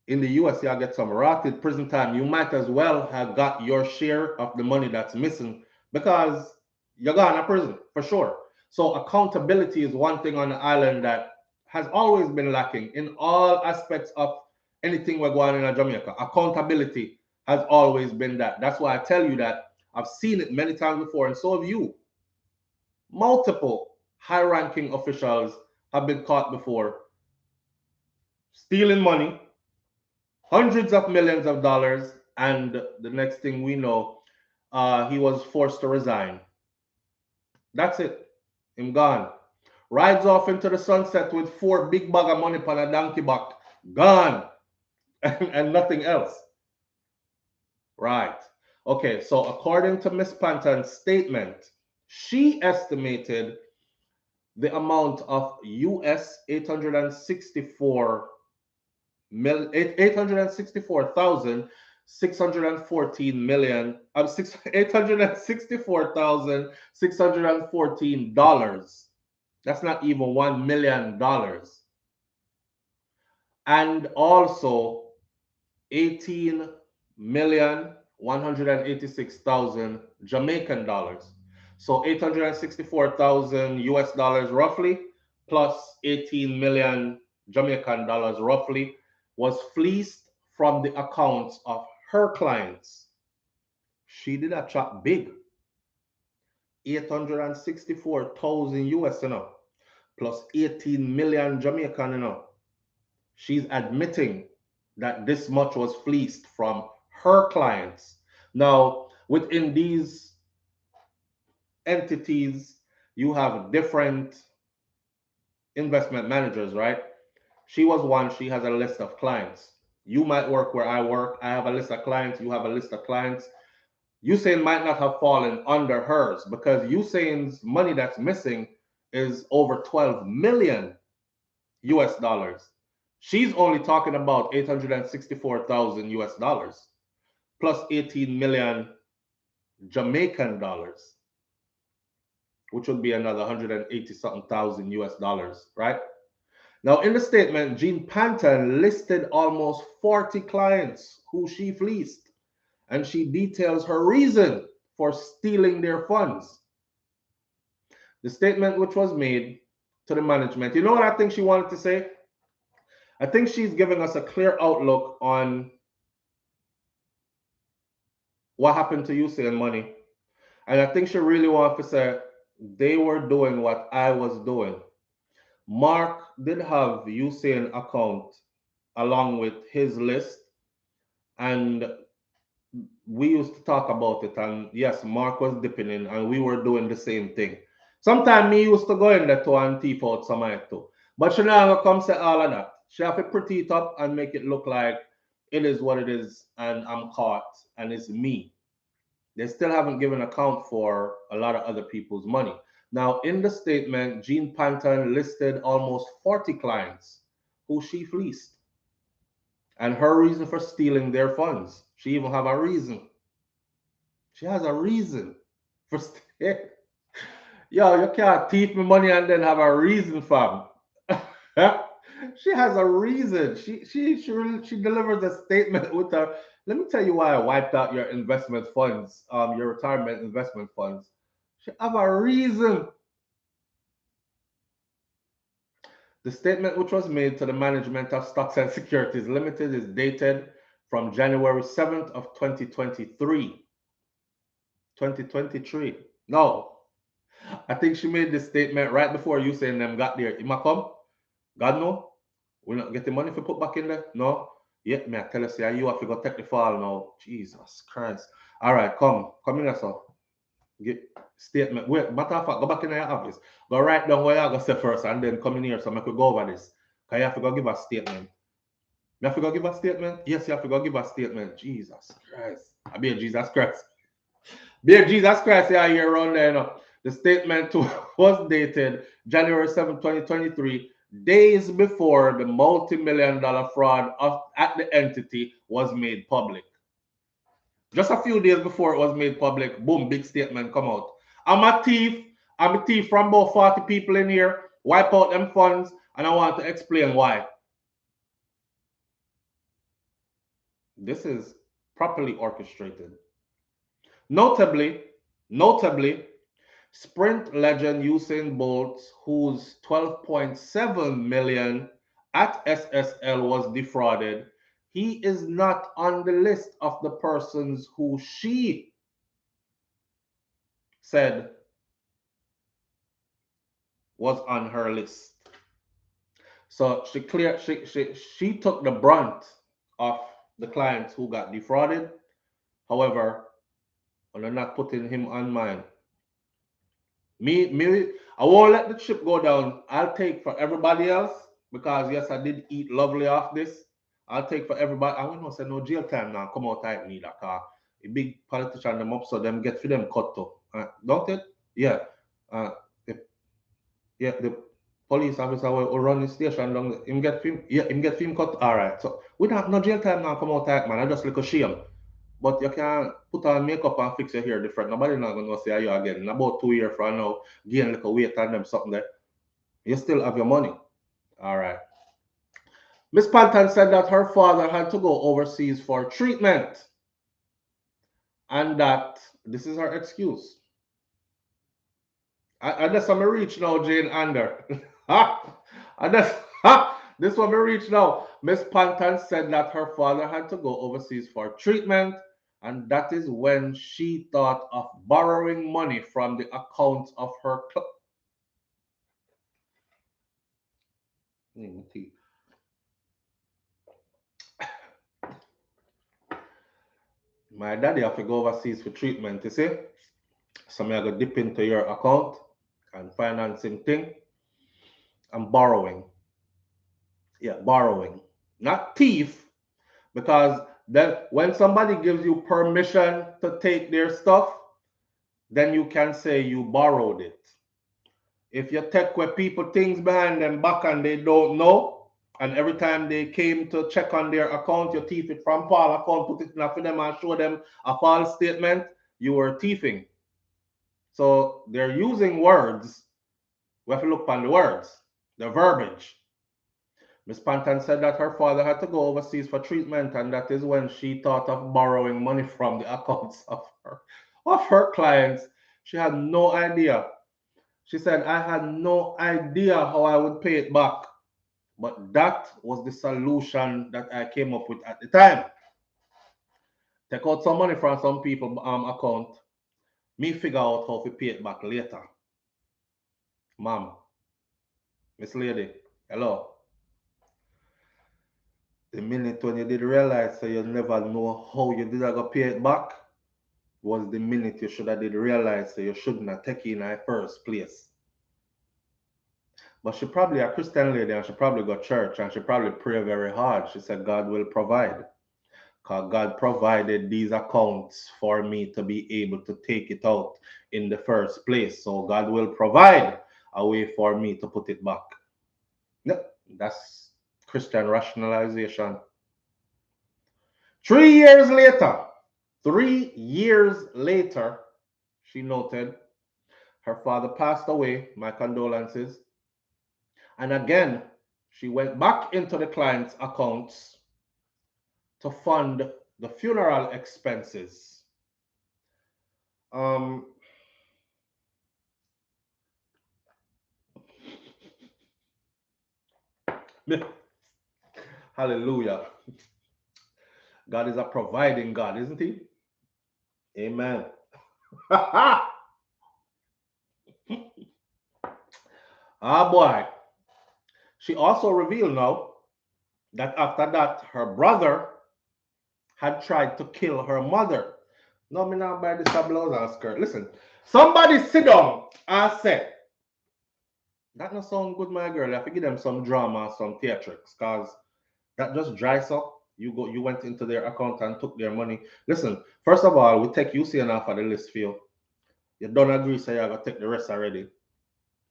In the US, you'll get some rotted prison time. You might as well have got your share of the money that's missing because you're going to prison for sure. So accountability is one thing on the island that has always been lacking in all aspects of anything we're going in Jamaica. Accountability has always been that. That's why I tell you that I've seen it many times before, and so have you. Multiple high-ranking officials have been caught before stealing money, hundreds of millions of dollars, and the next thing we know, he was forced to resign. That's it. Him gone. Rides off into the sunset with 4 big bag of money on a donkey back. Gone. And nothing else. Right. Okay, so according to Miss Panton's statement, she estimated the amount of US 864,614 $864,614. That's not even $1 million. And also 18,186,000 Jamaican dollars. So 864,000 US dollars roughly, plus 18 million Jamaican dollars roughly, was fleeced from the accounts of her clients. She did a chop big. 864,000 US, plus 18 million Jamaican, She's admitting that this much was fleeced from her clients. Now, within these entities, you have different investment managers, right? She was one, she has a list of clients. You might work where I work. I have a list of clients. You have a list of clients. Usain might not have fallen under hers because Usain's money that's missing is over 12 million US dollars. She's only talking about 864,000 US dollars plus 18 million Jamaican dollars, which would be another 180 something thousand US dollars, right? Now, in the statement, Jean Panton listed almost 40 clients who she fleeced, and she details her reason for stealing their funds. The statement which was made to the management, you know what I think she wanted to say? I think she's giving us a clear outlook on what happened to Usain money. And I think she really wants to say they were doing what I was doing. Mark did have Usain account along with his list, and we used to talk about it. And yes, Mark was dipping in, and we were doing the same thing. Sometimes me used to go in there too and thief out some of it too. But she never come say all of that. She have to pretty it up and make it look like it is what it is, and I'm caught, and it's me. They still haven't given account for a lot of other people's money. Now, in the statement, Jean Panton listed almost 40 clients who she fleeced and her reason for stealing their funds. She even have a reason. She has a reason for stealing. Yo, you can't thief me money and then have a reason, fam. She has a reason. She delivers a statement with her. Let me tell you why I wiped out your investment funds, your retirement investment funds. She have a reason. The statement which was made to the management of Stocks and Securities Limited is dated from January 7th of 2023. 2023. No. I think she made this statement right before Usain them got there. Ima come? God no? We're not getting money for put back in there? No? Yeah, me I tell you, say, you have to go take the fall now. Jesus Christ. All right, come. Come in here, sir. Get statement. Wait, matter of fact, go back in your office. Go write down what you going to say first and then come in here so I could go over this. Because you have to go give a statement. You have to go give a statement? Yes, you have to go give a statement. Jesus Christ. I be Jesus Christ. Be Jesus Christ, yeah, here around there. The statement was dated January 7, 2023, days before the multi-million dollar fraud at the entity was made public. Just a few days before it was made public, boom, big statement come out. I'm a thief. I'm a thief from about 40 people in here. Wipe out them funds, and I want to explain why. This is properly orchestrated. Notably, sprint legend Usain Bolt, whose 12.7 million at SSL was defrauded, he is not on the list of the persons who she said was on her list. So she took the brunt of the clients who got defrauded. However, I'm not putting him on mine. I won't let the chip go down. I'll take for everybody else because yes, I did eat lovely off this. I'll take for everybody. I won't no say no jail time now. Come out type neither. Cause a big politician them up so them get for them cut to. Don't it? Yeah. Uh, the, yeah, the police officer will run the station down. Him get film. Yeah, him get film cut. All right. So we don't have no jail time now. Come out type man. I just like a shame. But you can put on makeup and fix your hair different. Nobody not gonna say you again. In about 2 years from now, gain like a weight and them something there. You still have your money. All right. Miss Panton said that her father had to go overseas for treatment. And that this is her excuse. Unless I'm reach now, Jane Under. Unless this one we reach now. Miss Panton said that her father had to go overseas for treatment. And that is when she thought of borrowing money from the account of her my daddy have to go overseas for treatment, you see? So me I go dip into your account and financing thing and borrowing. Yeah, borrowing. Not thief, because then when somebody gives you permission to take their stuff, then you can say you borrowed it. If you take where people things behind them back and they don't know, and every time they came to check on their account, you thief it from Paul account, put it in for them and show them a false statement, you were thieving. So they're using words. We have to look on the words, the verbiage. Miss Panton said that her father had to go overseas for treatment, and that is when she thought of borrowing money from the accounts of her clients. She had no idea. She said, I had no idea how I would pay it back. But that was the solution that I came up with at the time. Take out some money from some people's account. Me figure out how to pay it back later. Ma'am, Miss Lady, hello. The minute when you did realize so you never know how you did go pay it back was the minute you should have did realize so you shouldn't have taken it in the first place. But she probably a Christian lady and she probably got church and she probably pray very hard. She said God will provide. Because God provided these accounts for me to be able to take it out in the first place. So God will provide a way for me to put it back. No, that's Christian rationalization. 3 years later, 3 years later, she noted, her father passed away. My condolences. And again, she went back into the client's accounts to fund the funeral expenses. Hallelujah. God is a providing God, isn't he? Amen. Ah, boy. She also revealed now that after that, her brother had tried to kill her mother. No, me not buy this blouse and skirt. Listen, somebody sit down and say, that not sound good, my girl. You have to give them some drama, some theatrics, because that just dries up. You went into their account and took their money. Listen, first of all, we take Usain off of the list for you. You don't agree, so you're gonna take the rest already.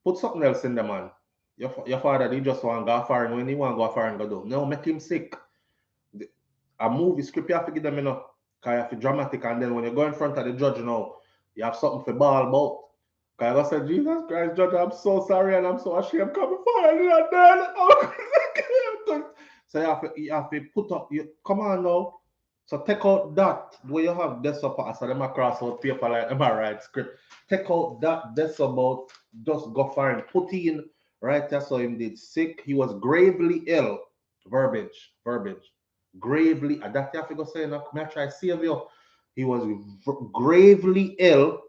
Put something else in the man. Your father, he just want to go foreign when he want to go foreign, go do. No, make him sick. A movie script, you have to give them enough. Because you have to dramatic, and then when you go in front of the judge now, you have something for ball about. Because I said, Jesus Christ, Judge, I'm so sorry and I'm so ashamed coming forward and then so you have to put up come on now. So take out that where you have this up as them across out paper like am I right script. Take out that this about just go for him. Put in right there so him did sick. He was gravely ill. Verbiage. Gravely that you have to go say no, may I try save you. He was gravely ill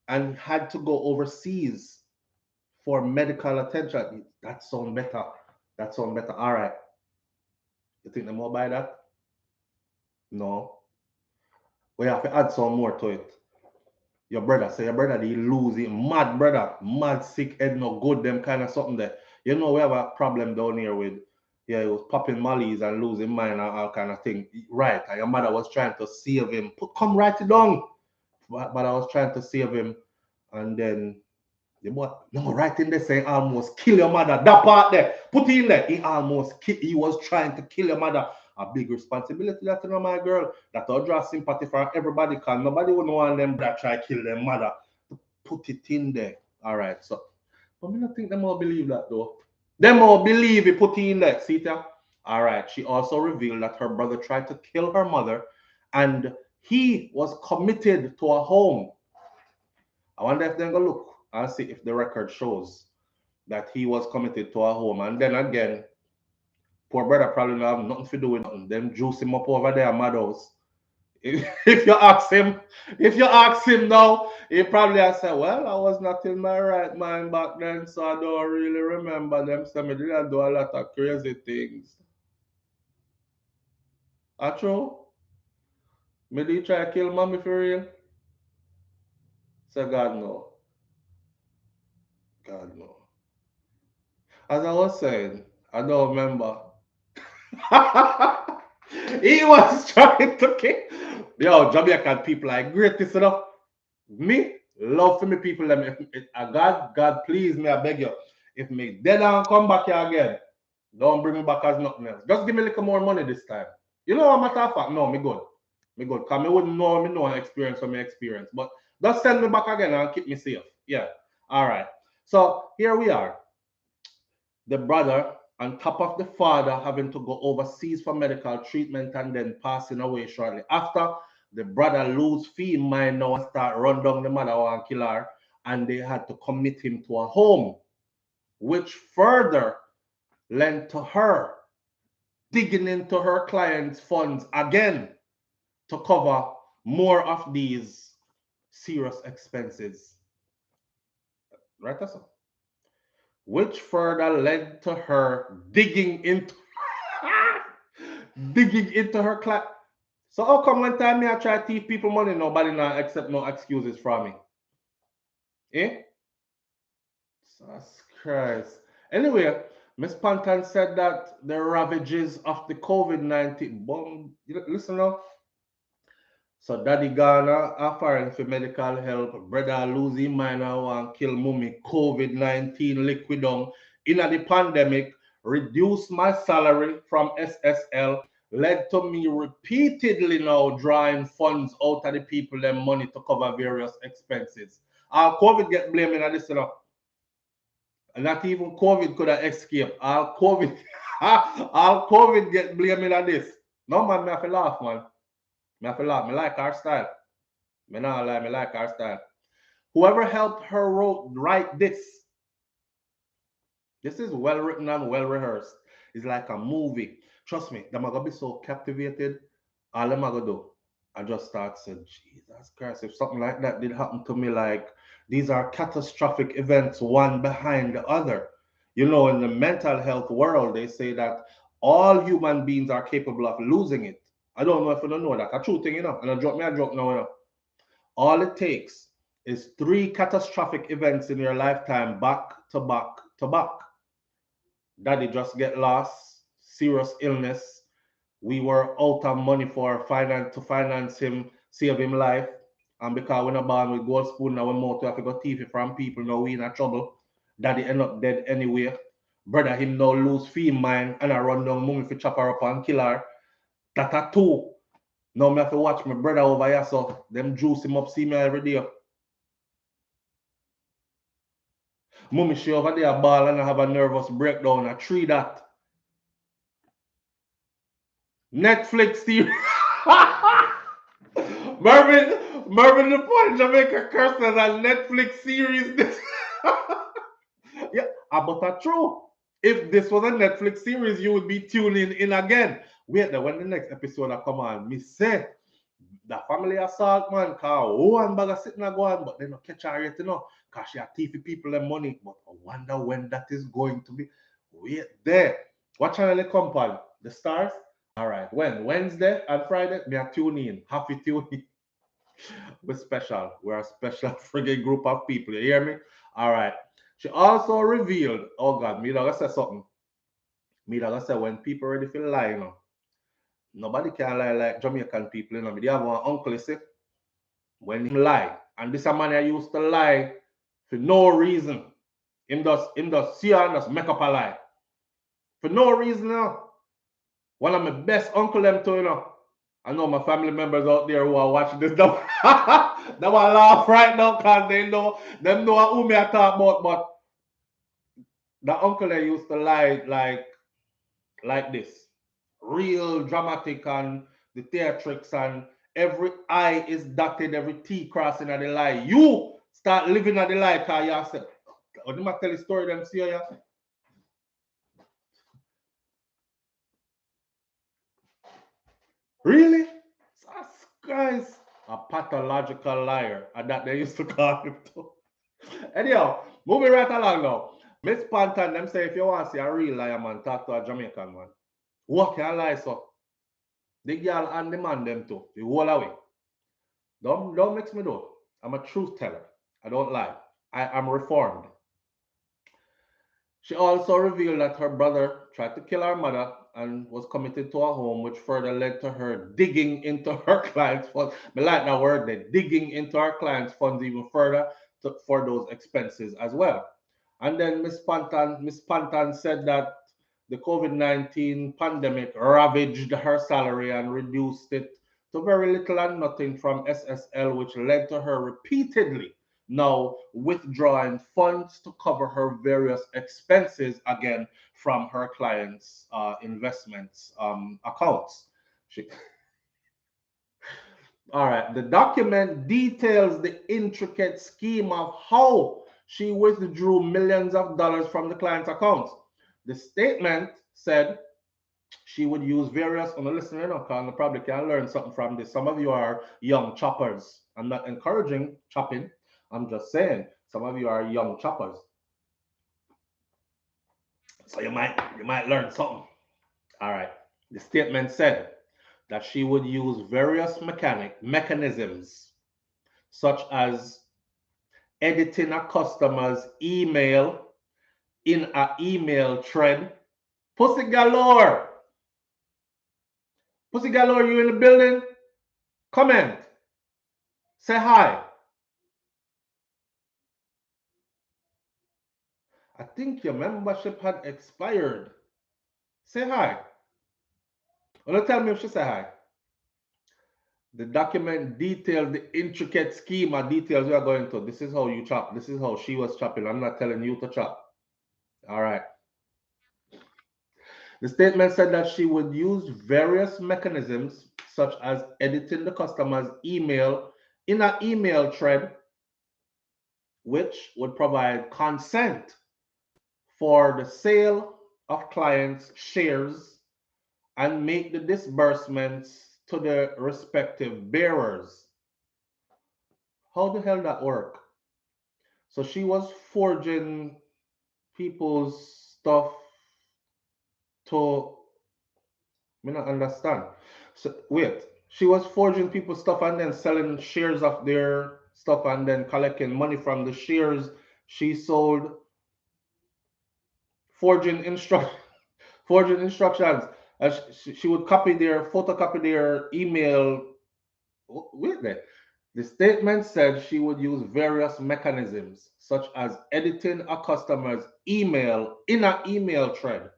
and had to go overseas for medical attention. That sound better. All right. You think the more by that? No. We have to add some more to it. Your brother, so your brother, they lose it. Mad brother, mad sick head, no good, them kind of something there. You know, we have a problem down here with, yeah, he was popping mollies and losing mind and all kind of thing. Right, and your mother was trying to save him. Come write it down. But I was trying to save him, and then the boy, no, right in there saying almost kill your mother. That part there, put it in there. He was trying to kill your mother. A big responsibility that you know, my girl. That will draw sympathy for everybody, because nobody would want them that try to kill their mother. Put it in there. All right, so. But I don't think them all believe that though. Them all believe he put it in there. See that? All right. She also revealed that her brother tried to kill her mother, and he was committed to a home. I wonder if they're gonna look and see if the record shows that he was committed to a home. And then again, poor brother probably don't have nothing to do with nothing. Them juice him up over there, madhouse. If you ask him now, he probably has said, well, I was not in my right mind back then, so I don't really remember them. So I didn't do a lot of crazy things. That's true. Me did try to kill mommy for real. So God no. God no. As I was saying, I don't remember. He was trying to kill. Yo, Jamaican people are greatest enough. Me, love for me people. Them. God, please me, I beg you. If me dead and come back here again, don't bring me back as nothing else. Just give me a little more money this time. You know what matter of fact? No, me good. Me good. Because me wouldn't know me know an experience from my experience. But just send me back again and keep me safe. Yeah. All right. So here we are. The brother, on top of the father having to go overseas for medical treatment and then passing away shortly after, the brother lose fee mind now and start run down the mother and kill her, and they had to commit him to a home, which further lent to her digging into her client's funds again to cover more of these serious expenses. Right, that's all. Which further led to her digging into her client. So how come one time me I try to thief people money, nobody not accept no excuses from me? Eh? Jesus Christ. Anyway, Miss Pantan said that the ravages of the COVID-19 bomb. Listen now. So Daddy Ghana offering for medical help, brother losing minor and kill mummy, COVID-19 liquid down. In the pandemic, reduce my salary from SSL, led to me repeatedly now drawing funds out of the people them money to cover various expenses. COVID get blamed in this, you know. Not even COVID could have escaped. All COVID, all COVID get blamed in this. No man, me have to laugh, man. Me have to laugh. Me like our style. Me not lie, me like our style. Whoever helped her write this, this is well written and well rehearsed. It's like a movie. Trust me, them are gonna be so captivated. All them are gonna do, I just start saying, Jesus Christ, if something like that did happen to me, like these are catastrophic events, one behind the other. You know, in the mental health world, they say that all human beings are capable of losing it. I don't know if you don't know that. A true thing, you know. And I drop me a joke now, you know. All it takes is 3 catastrophic events in your lifetime back to back to back. Daddy just get lost, serious illness. We were out of money for finance him, save him life. And because we're not born with gold spoon in our mouth, we have to go thief it from people. Now we in a trouble. Daddy end up dead anyway. Brother him now lose fee mind and I run down mummy for chop her up and kill her. That a 2. Now me have to watch my brother over here, so them juice him up, see me every day. Mummy she over there ball and I have a nervous breakdown. I 3 that. Netflix series. Mervin the Point Jamaica curses a Netflix series. Yeah, but that's true. If this was a Netflix series, you would be tuning in again. Wait, when the next episode come on, me say the family assault, man, cause one bag of sitting and going, but they don't catch her yet, you know, cause she a thiefy people and money. But I wonder when that is going to be. Wait there. What channel they come on? The Stars? All right. When? Wednesday and Friday? Me a tune in. Happy tune in. We're special. We're a special friggin' group of people. You hear me? All right. She also revealed, oh God, me gonna say something. Me gonna say when people ready for lie, you know, nobody can lie like Jamaican people, you know. Me they have one uncle, you see, when he lie, and this a man I used to lie for no reason. Him just see and just make up a lie. For no reason, you know. One of my best uncle them too, you know. I know my family members out there who are watching this. They will laugh right now because they know them know who me I talk about, but the uncle they used to lie like this. Real dramatic and the theatrics and every I is dotted, every T crossing at the lie. You start living at the lie because you said, when you tell the story them see you. Really? Jesus Christ. A pathological liar. And that they used to call him too. Anyhow, moving right along now. Miss Pantan, them say if you want to see a real liar man, talk to a Jamaican man. What can lie so? The girl and the man them too. The whole away. Don't mix me though. I'm a truth teller. I don't lie. I am reformed. She also revealed that her brother tried to kill her mother and was committed to a home, which further led to her digging into her client's funds. I like that word, they digging into her client's funds even further for those expenses as well. And then Miss Pantan said that the COVID-19 pandemic ravaged her salary and reduced it to very little and nothing from SSL, which led to her repeatedly now withdrawing funds to cover her various expenses again from her clients' investments accounts. She, all right, the document details the intricate scheme of how she withdrew millions of dollars from the client's accounts. The statement said she would use various, on the listener, because you probably can learn something from this. Some of you are young choppers. I'm not encouraging chopping. I'm just saying some of you are young choppers. So you might learn something. All right. The statement said that she would use various mechanisms such as editing a customer's email in an email thread. Pussy galore. Pussy galore, you in the building? Comment. Say hi. I think your membership had expired. Say hi. Don't tell me if she say hi. The document details the intricate schema details we are going to. This is how you chop. This is how she was chopping. I'm not telling you to chop. All right. The statement said that she would use various mechanisms, such as editing the customer's email in an email thread, which would provide consent for the sale of clients' shares and make the disbursements to the respective bearers. How the hell that work? So she was forging people's stuff to me not understand. So wait, she was forging people's stuff and then selling shares of their stuff and then collecting money from the shares she sold, forging instructions. Forging instructions. She would photocopy their email. Wait there. The statement said she would use various mechanisms, such as editing a customer's email in an email thread,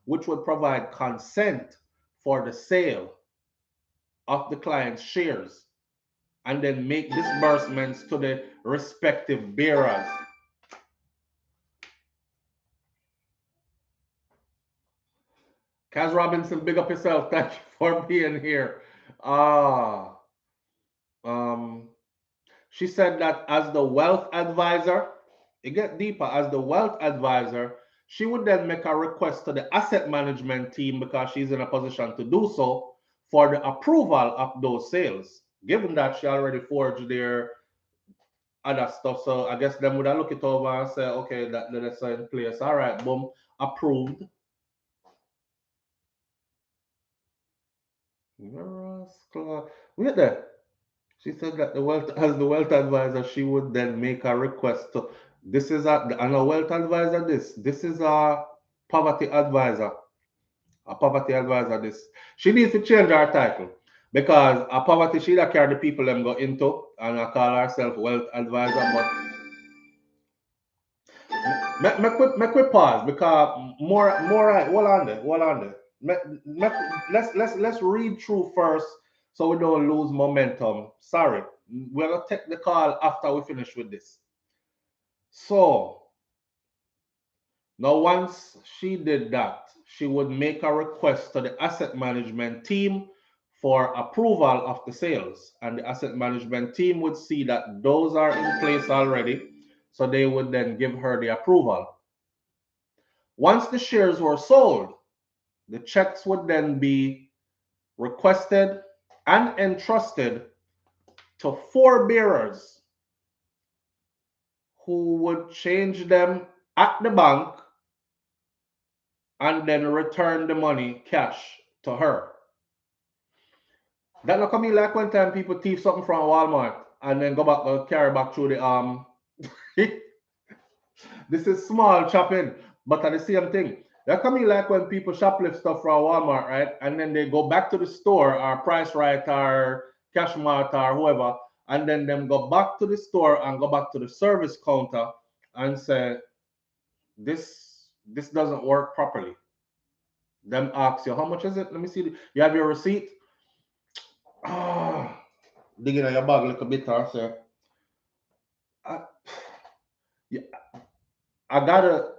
which would provide consent for the sale of the client's shares and then make disbursements to the respective bearers. Kaz Robinson, big up yourself. Thank you for being here. Ah, um, she said that as the wealth advisor, it get deeper. As the wealth advisor, she would then make a request to the asset management team because she's in a position to do so for the approval of those sales. Given that she already forged their other stuff, so I guess them would have look it over and say, okay, that's in place. All right, boom, approved. Wait there. She said that as the wealth advisor, she would then make a request to. This is a wealth advisor. This is a poverty advisor. A poverty advisor. This she needs to change her title because a poverty she that carry the people them go into and I call herself wealth advisor. But make we pause because more right. Hold on there. Let's read through first so we don't lose momentum. Sorry, we're gonna take the call after we finish with this. So now once she did that, she would make a request to the asset management team for approval of the sales, and the asset management team would see that those are in place already, so they would then give her the approval. Once the shares were sold, the checks would then be requested and entrusted to four bearers who would change them at the bank and then return the money cash to her. That not come in like one time people thief something from Walmart and then go back carry back through the this is small chopping, but at the same thing. That come in like when people shoplift stuff from Walmart, right? And then they go back to the store or Price Right or Cashmart or whoever, and then them go back to the store and go back to the service counter and say, this doesn't work properly. Them ask you, how much is it? Let me see. You have your receipt? Ah, digging in your bag a little bit or say, I, yeah, I got a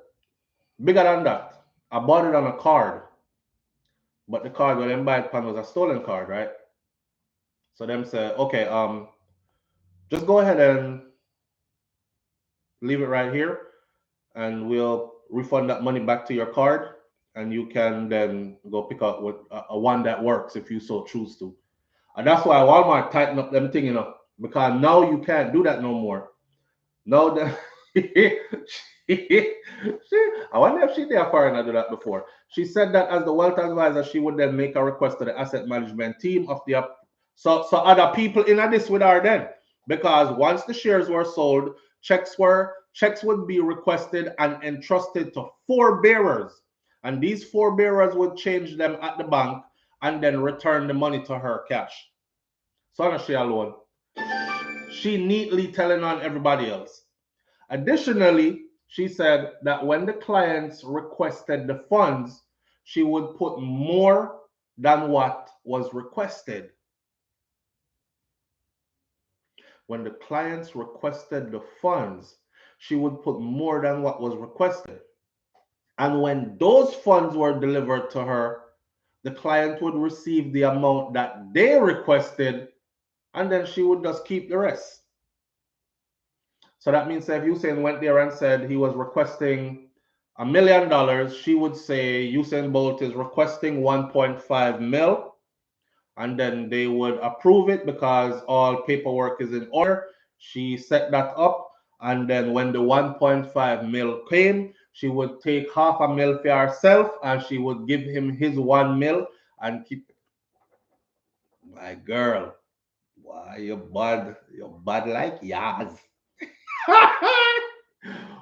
bigger than that. I bought it on a card, but the card when them buy it pan was a stolen card, right? So them say, okay, just go ahead and leave it right here, and we'll refund that money back to your card, and you can then go pick up with a one that works if you so choose to. And that's why Walmart tighten up them thing, because now you can't do that no more. No, I wonder if she did a foreigner do that before. She said that as the wealth advisor, she would then make a request to the asset management team of the so other people in this with her then. Because once the shares were sold, checks would be requested and entrusted to four bearers. And these four bearers would change them at the bank and then return the money to her cash. So not she alone. She neatly telling on everybody else. Additionally, she said that when the clients requested the funds, she would put more than what was requested. When the clients requested the funds, she would put more than what was requested. And when those funds were delivered to her, the client would receive the amount that they requested, and then she would just keep the rest. So that means that if Usain went there and said he was requesting $1 million, she would say Usain Bolt is requesting 1.5 mil, and then they would approve it because all paperwork is in order. She set that up, and then when the 1.5 mil came, she would take half a mil for herself, and she would give him his 1 mil and keep. My girl, why you bad like yas.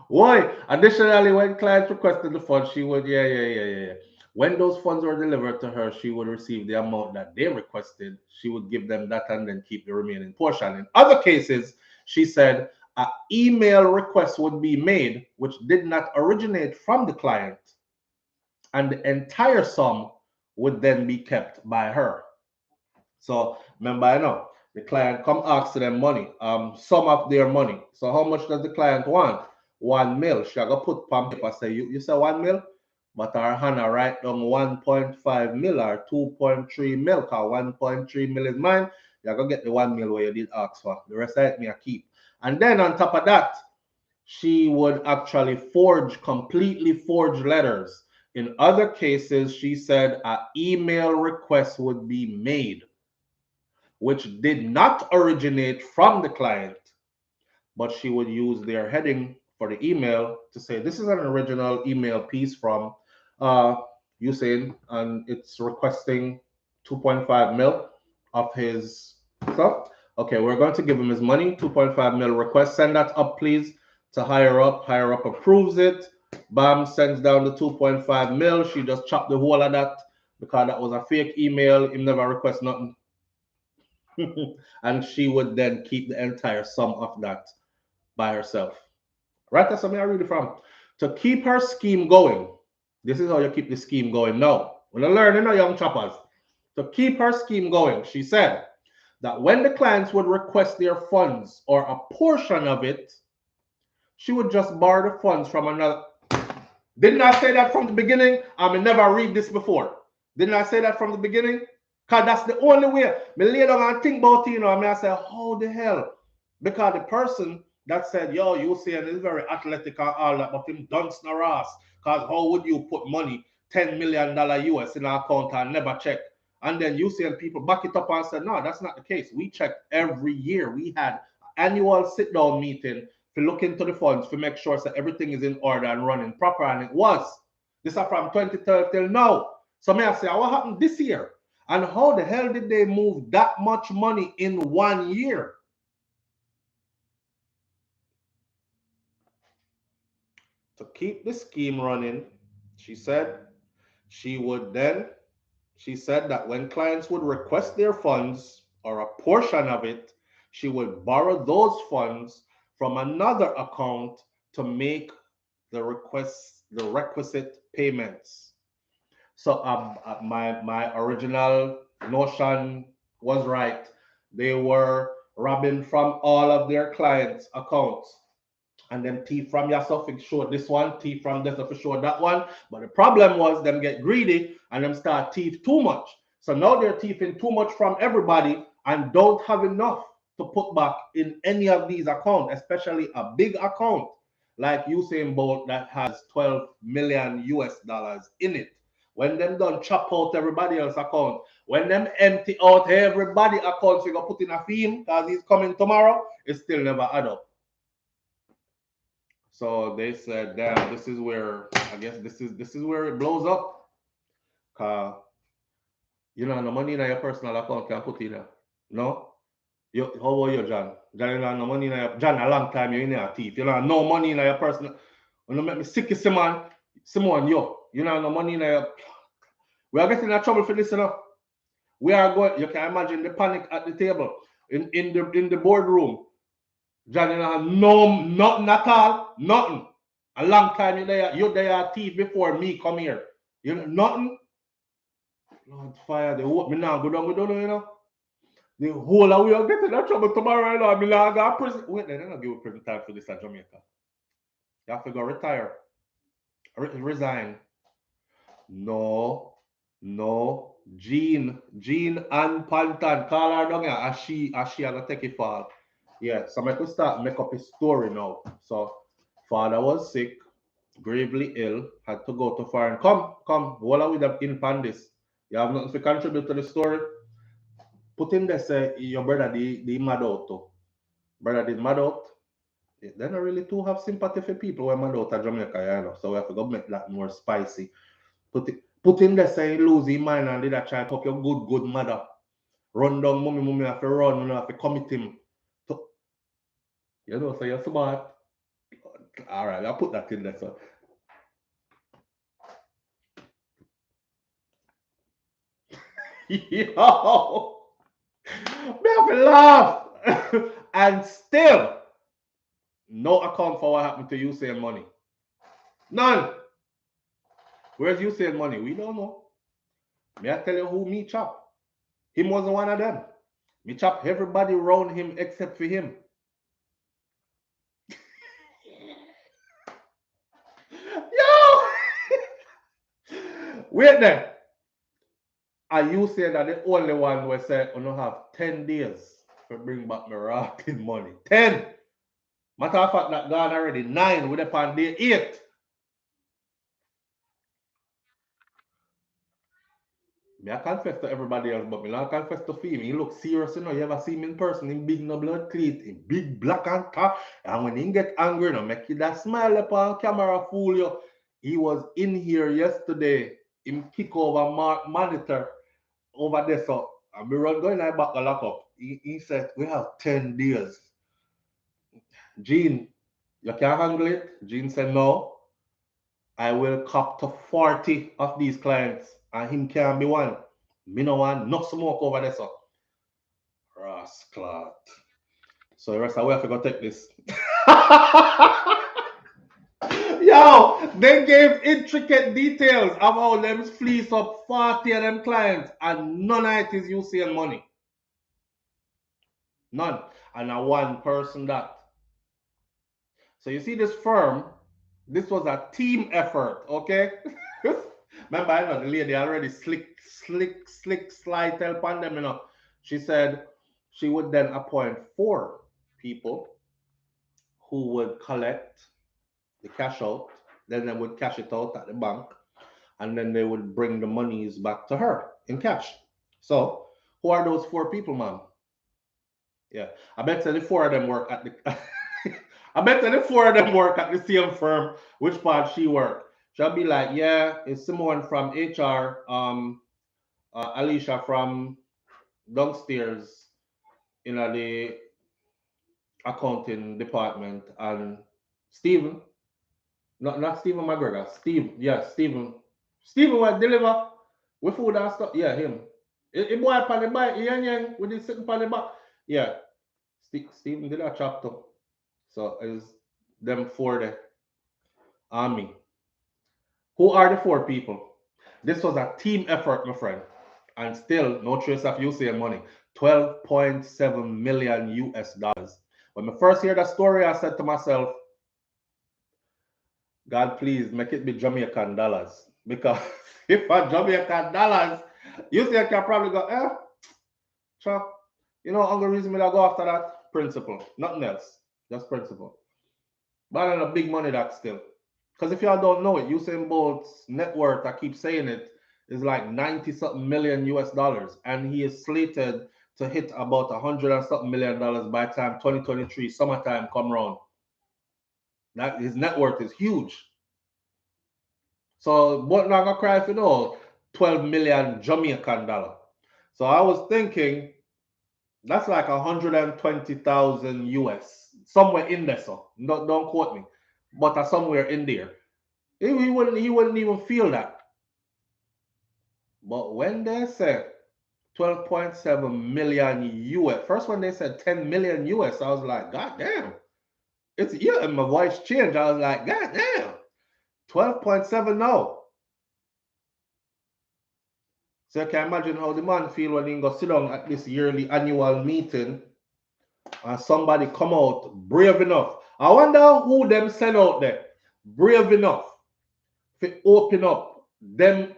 Why? Additionally, when clients requested the funds, she would, yeah. When those funds were delivered to her, she would receive the amount that they requested. She would give them that and then keep the remaining portion. In other cases, she said an email request would be made, which did not originate from the client, and the entire sum would then be kept by her. So remember, I know the client come ask them money, sum up their money. So how much does the client want? 1 mil. She go put on paper say you say 1 mil, but our Hannah write down 1.5 mil or 2.3 mil. Cause 1.3 mil is mine. You go get the 1 mil where you did ask for. The rest of it me I keep. And then on top of that, she would actually completely forge letters. In other cases, she said an email request would be made, which did not originate from the client, but she would use their heading for the email to say, this is an original email piece from Usain, and it's requesting 2.5 mil of his stuff. Okay, we're going to give him his money, 2.5 mil request. Send that up, please, to higher up. Higher up approves it. Bam, sends down the 2.5 mil. She just chopped the whole of that because that was a fake email. Him never request nothing. And she would then keep the entire sum of that by herself. Right? That's something I read it from. To keep her scheme going, this is how you keep the scheme going now. When you're learning, young choppers, to keep her scheme going, she said that when the clients would request their funds or a portion of it, she would just borrow the funds from another. Didn't I say that from the beginning? I may never read this before. Didn't I say that from the beginning? Because that's the only way. Me lay down and think about it, I mean, I say, how the hell? Because the person that said, yo, Usain is very athletic and all that, but him dunce no ass. Because how would you put money, $10 million US in our account and never check? And then Usain people back it up and said, no, that's not the case. We checked every year. We had annual sit-down meeting to look into the funds to make sure that everything is in order and running proper, and it was. This is from 2012 till now. So may I say, what happened this year? And how the hell did they move that much money in 1 year? To keep the scheme running, she said that when clients would request their funds or a portion of it, she would borrow those funds from another account to make the requisite payments. So my original notion was right. They were robbing from all of their clients' accounts. And then thief from yourself for sure this one, thief from this for sure that one. But the problem was them get greedy and them start thief too much. So now they're thieving too much from everybody and don't have enough to put back in any of these accounts, especially a big account like Usain Bolt that has 12 million US dollars in it. When them done chop out everybody else's account, when them empty out everybody accounts, we go put in a theme because he's coming tomorrow, it still never add up. So they said, damn, this is where I guess this is where it blows up. You know, no money in your personal account can put in there. No? How about you, John? John, you know no money in your John, a long time you're in your teeth. You know, no money in your personal. When you make me sick, Simon, you know, no money in your. We are getting in trouble for this, you know. We are going, you can imagine the panic at the table, in the boardroom. John, you know, no, nothing at all, nothing. A long time you're there thief before me come here. You know, nothing. Lord fire, they hope me now go down, you know. The whole of we are getting in trouble tomorrow, you know. I mean, I got prison. Wait, they're not give you prison time for this at Jamaica. You have to go retire. Resign. No. Jean and Pantan, call her down here as she gonna take it fall. Yeah, so I could start make up a story now. So father was sick, gravely ill, had to go to foreign. Come, what are we in Pandis? You have nothing to contribute to the story? Put in there, say your brother the mad out too. Brother did mad out. They don't really too have sympathy for people when mad out at Jamaica, you know. So we have to go make that more spicy. Put in there, say lose his mind and did that try to talk your good mother. Run down mommy have to run, you have to commit him. So, you know, so you're smart. All right, I'll put that in there. So. Yo, me have to laugh. And still, no account for what happened to Usain money. None. Where's Usain money? We don't know. May I tell you who me chop? Him wasn't one of them. Me chop everybody around him except for him. Yo! Wait there. Are you saying that the only one who said, I don't have 10 days to bring back my rotting money? 10. Matter of fact, that gone already 9 with upon day 8. Me I confess to everybody else, but me not confess to him. He look serious, you know. You ever see him in person? Him big no blood clean, him big black and top. And when he get angry, you know, make you that smile upon camera fool you. He was in here yesterday. Him kick over monitor. over there. So I'm going back the lock up. He said, we have 10 days. Gene, you can't handle it? Gene said, no. I will cop to 40 of these clients, and him can't be one. Me no want no smoke over there, so. Rascal. So the rest of the way I forgot to take this. Yo, they gave intricate details of how them fleece up 40 of them clients, and none of it is Usain money. None. And a one person that. So you see this firm, this was a team effort, okay? Remember, I know the lady already slick, slide tell upon them, you know. She said she would then appoint 4 people who would collect the cash out, then they would cash it out at the bank, and then they would bring the monies back to her in cash. So, who are those 4 people, ma'am? Yeah, I bet the 4 of them work at the. I bet the 4 of them work at the same firm. Which part she work? She'll be like, yeah, it's Simone from HR, Alicia from downstairs in the accounting department, and Stephen, not Stephen McGregor, Steve, yeah, Stephen what deliver with food and stuff, yeah, him. It boy pan the bike, yang with the sitting pan the back, yeah. Stephen did a chapter, so is them 4 the army. Who are the 4 people? This was a team effort, my friend, and still no trace of Usain money. 12.7 million US dollars. When I first heard that story, I said to myself, God, please make it be Jamaican dollars. Because if a Jamaican dollars, Usain can probably go, Chuck, you know, only reason me to go after that principle, nothing else, just principle. But I a big money that still. Because if y'all don't know it, Usain Bolt's net worth, I keep saying it, is like 90 something million US dollars. And he is slated to hit about 100 and something million dollars by the time 2023 summertime come around. That his net worth is huge. So what not gonna cry if you know 12 million Jamaican dollar. So I was thinking that's like 120,000 US, somewhere in there. So don't quote me, but somewhere in there. He wouldn't even feel that. But when they said 12.7 million US, first when they said 10 million US, I was like, God damn. It's yeah, and my voice changed. I was like, God damn. 12.7 now. So you can imagine how the man feel when he go sit down at this yearly annual meeting and somebody come out brave enough. I wonder who them send out there brave enough to open up them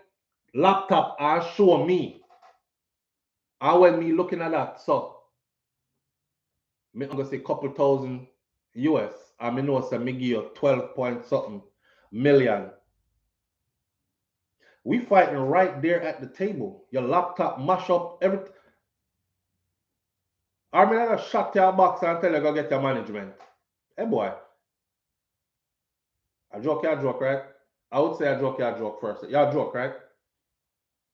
laptop and show me. And when me looking at that, so I'm gonna say couple thousand US, and I know say me give you 12 point something million. We fighting right there at the table. Your laptop mash up everything. I mean, I shut your box and tell you go get your management. Hey boy. I joke, right? I would say I joke first. You joke, right?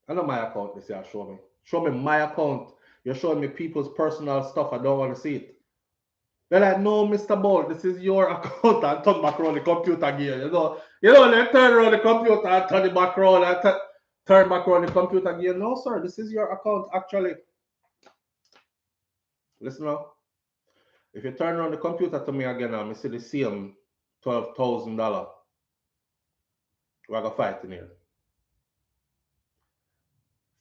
I know my account this year, show me. Show me my account. You're showing me people's personal stuff. I don't want to see it. They're like, no, Mr. Bolt, this is your account, and turn back around the computer gear. You know, they turn around the computer and turn it back around and turn back around the computer gear. No, sir, this is your account, actually. Listen now. If you turn around the computer to me again, I see the same $12,000. We're going to fight in here.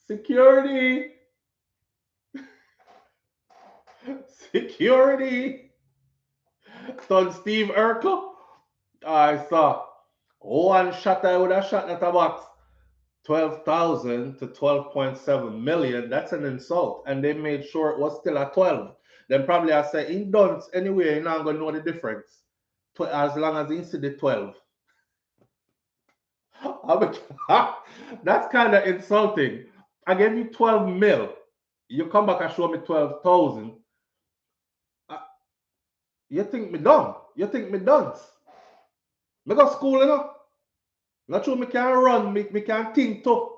Security. Security. Son Steve Urkel. I saw one shot I would have shot at a box. 12,000 to 12.7 million. That's an insult. And they made sure it was still at 12. Then probably I say, in dunce anyway, you're not going to know the difference. As long as he see the 12. That's kind of insulting. I gave you 12 mil. You come back and show me 12,000. You think me dumb? You think me dunce? Me go school, you know? Not sure me can run, me can think too.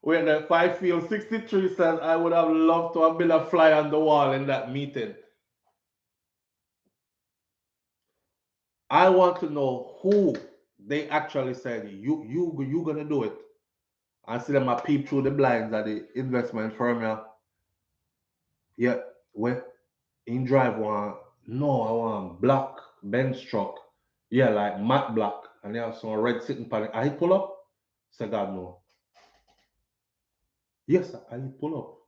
Wait, the 5 Field 63 says, I would have loved to have been a fly on the wall in that meeting. I want to know who they actually said, you gonna do it. I see them a peep through the blinds at the investment firm. Yeah, where in drive one, no, I want black Benz truck. Yeah, like matte black. And they have some red sitting pan. I pull up? Say God no. Yes, I pull up.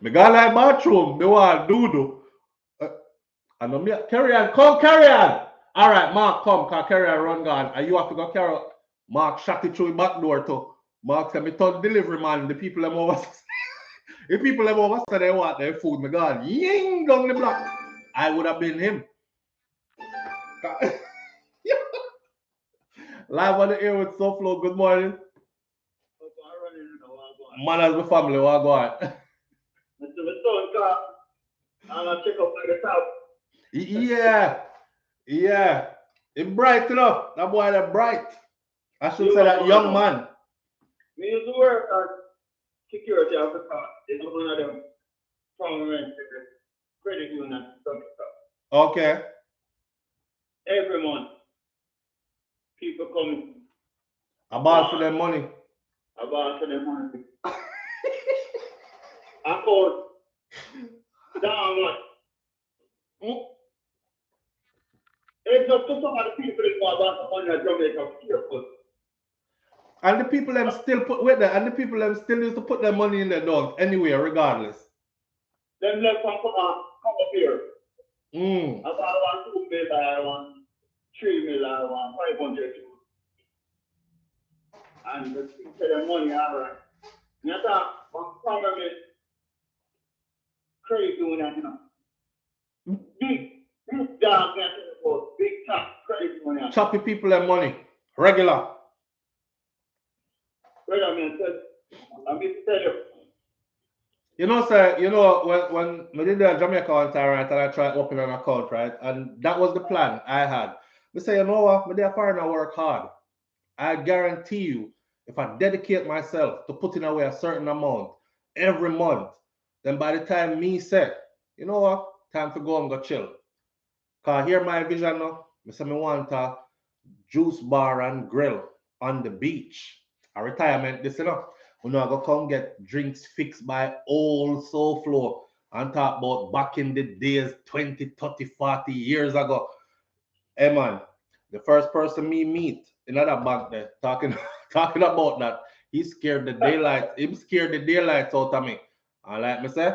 Me got like bathroom. Me want do. I know me carry on. Come carry on. All right, Mark, come. Cause carry on run gone. And you have to go carry. Mark shot it through the back door too. Mark said me told delivery man. The people them over. The people them over said they want their food. Me gone. Ying down the block. I would have been him. Live on the air with SouFLo. Good morning. Man as the family. What go on? Yeah. Yeah. It bright enough. That boy that bright. I should say that young man. Me used to work at security officer. It's one of them prominent credit union stuff. Okay. Every month, people come. About for their money. About for their money. I called down much. It's up to some of the people that want about the money at Jamaica careful. And the people them still put with that, and the people them still used to put their money in their dogs anywhere, regardless. Them left from come up here. I want 2 million, I want 3 million, I want 500. And the people the money, all right. Now that one problem is credit union, you know. Big dog, big top credit union. Choppy people their money. Regular. Wait a minute, let me tell you. You know, sir, you know, when we did the Jamaica one time, right, and I tried to open an account, right, and that was the plan I had. We say, you know what, me there foreigner work hard. I guarantee you, if I dedicate myself to putting away a certain amount every month, then by the time me say, you know what, time to go and go chill. Cause here my vision now, I say me want a juice bar and grill on the beach. A retirement, this, you know. We know I go come get drinks fixed by old SouFLo and talk about back in the days, 20, 30, 40 years ago. Hey man, the first person me meet in that bank there talking about that, he scared the daylight, him scared the daylights out of me. And like me say,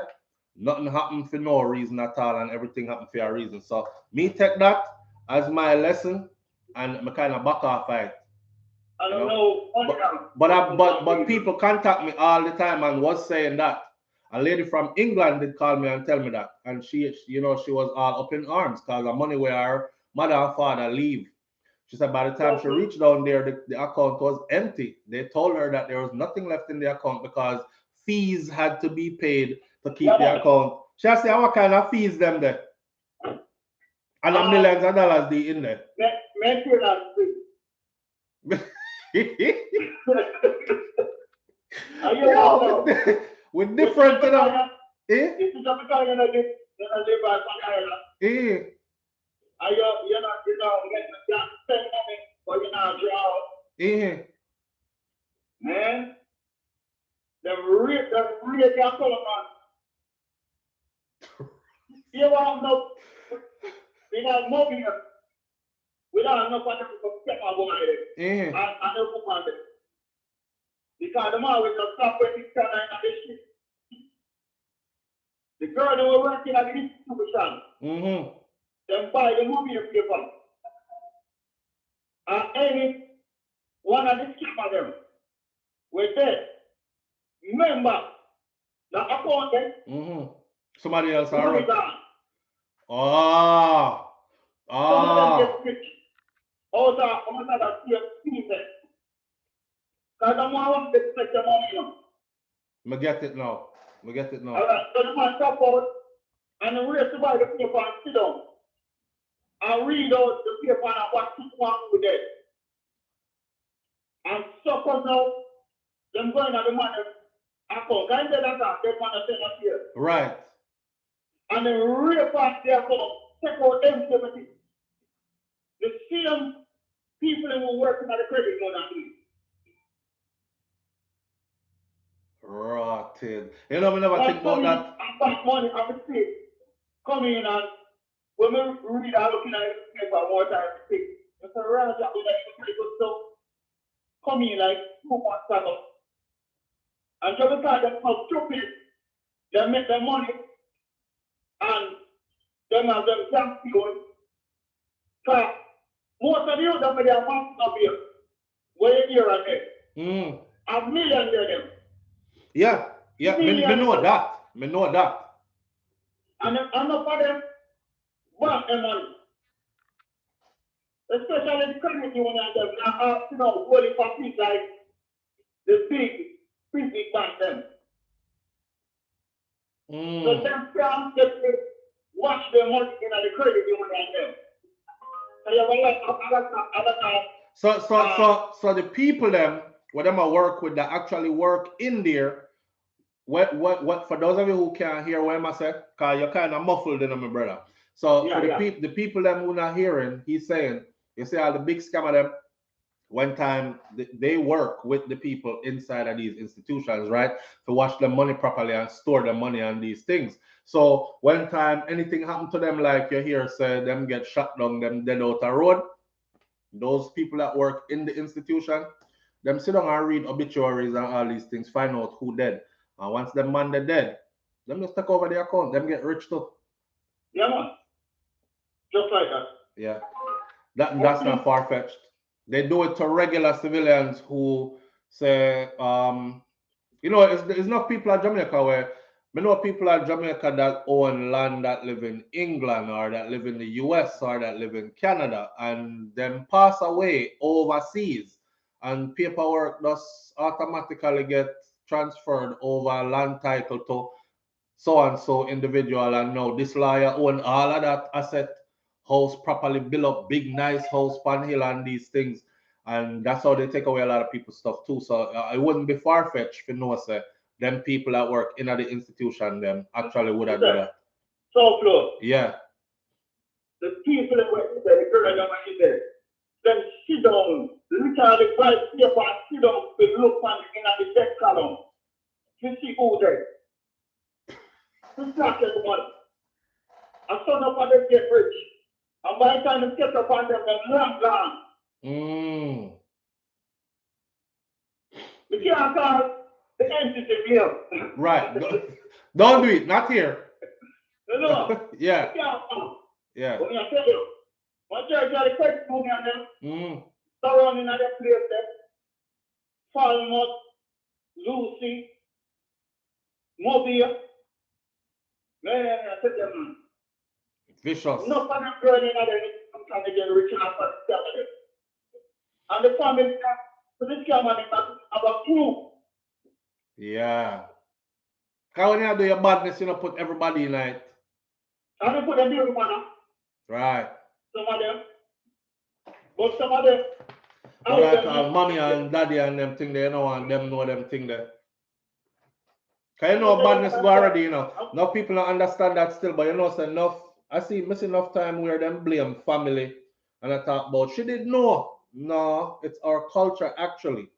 nothing happened for no reason at all, and everything happened for a reason. So me take that as my lesson and me kind of back off it. I don't know. But people contact me all the time and was saying that. A lady from England did call me and tell me that. And she you know, she was all up in arms because the money where her mother and father leave. She said by the time she reached down there, the account was empty. They told her that there was nothing left in the account because fees had to be paid to keep the account. She said, what kind of fees them there? And millions of dollars they in there. With different, you know. Man, the real man. You want no, we got moving up. We don't know what to step up on it. I know who wants it. Because the man with the stop when he's turning on the street. The girl that was working at the institution. Then buy the movie paper. And any one of the skip of them were there. Remember, the accountant. Somebody else already. Ah. Some of them get rich. Also, that CFC there. Because the man wants to take the money now. I get it now. All right, so the man stop out and the race to buy the paper and sit down. And read out the paper and what he wants with it. And sucker now, them going on the money account. I said that they want to send us here. Right. And then real fast they account, take out everything. The same people who working at the credit union. Rotted. You know, me never think about that. And back money I would say come in and when we read and looking at the paper more time to say, it's a real job with that stuff come in like 2 months ago. And just because they're so stupid, they make their money and them have them champion. So most of you that they are months of here, where here and there. A million of them. Yeah, me know that. Me know that. And enough of them want their money. Especially the credit union them now you know, holding for things like the big bank them. So them can't get to watch their money in the credit union them. So you have a lot So the people them, what them I work with that actually work in there. What for those of you who can't hear what I say, cause you're kind of muffled in my brother. So for the people them who not hearing, he's saying, you see all the big scammer them, one time they work with the people inside of these institutions, right? To watch the money properly and store the money on these things. So one time anything happened to them, like you hear say them get shut down, them dead out a road, those people that work in the institution, them sit down and read obituaries and all these things, find out who dead. And once them man they dead, them just take over the account, them get rich too. Yeah, man. Just like that. Yeah. That's not far-fetched. They do it to regular civilians who say, you know, it's not people at Jamaica where, I know people at Jamaica that own land that live in England or that live in the US or that live in Canada and them pass away overseas and paperwork does automatically get transferred over land title to so-and-so individual, and now this lawyer own all of that asset, house properly built up, big nice house, pan hill and these things. And that's how they take away a lot of people's stuff too. So it wouldn't be far-fetched for no say them people that work in the institution them actually would have done that. SouFLo. Yeah. The people that work in the girl that went in there, them sit down, literally write paper, sit down, they look on in the desk column. You see who there. This not the money. I saw nobody get rich. And by the time they get up on them, they're long gone. We can't call the entity here. Right. Don't do it. Not here. No. Yeah. Yeah. When I tell you, one church had a credit union them. Surrounding other place there. Falmouth, Lucy, Mobile. Man, I tell you, man. Vicious. No for them girl in other I'm trying to get rich enough for the family. And the family, so this camera about proof. Yeah. Because when you do your badness, you don't put everybody in it. I don't put them in everyone. Right. Some of them. But some of them. But like mommy and daddy and them thing there, you know, and them know them thing there. Because you know badness go already, you know. Now people don't understand that still, but you know, so enough. I see miss enough time where them blame family and I talk about she didn't know. No, it's our culture actually.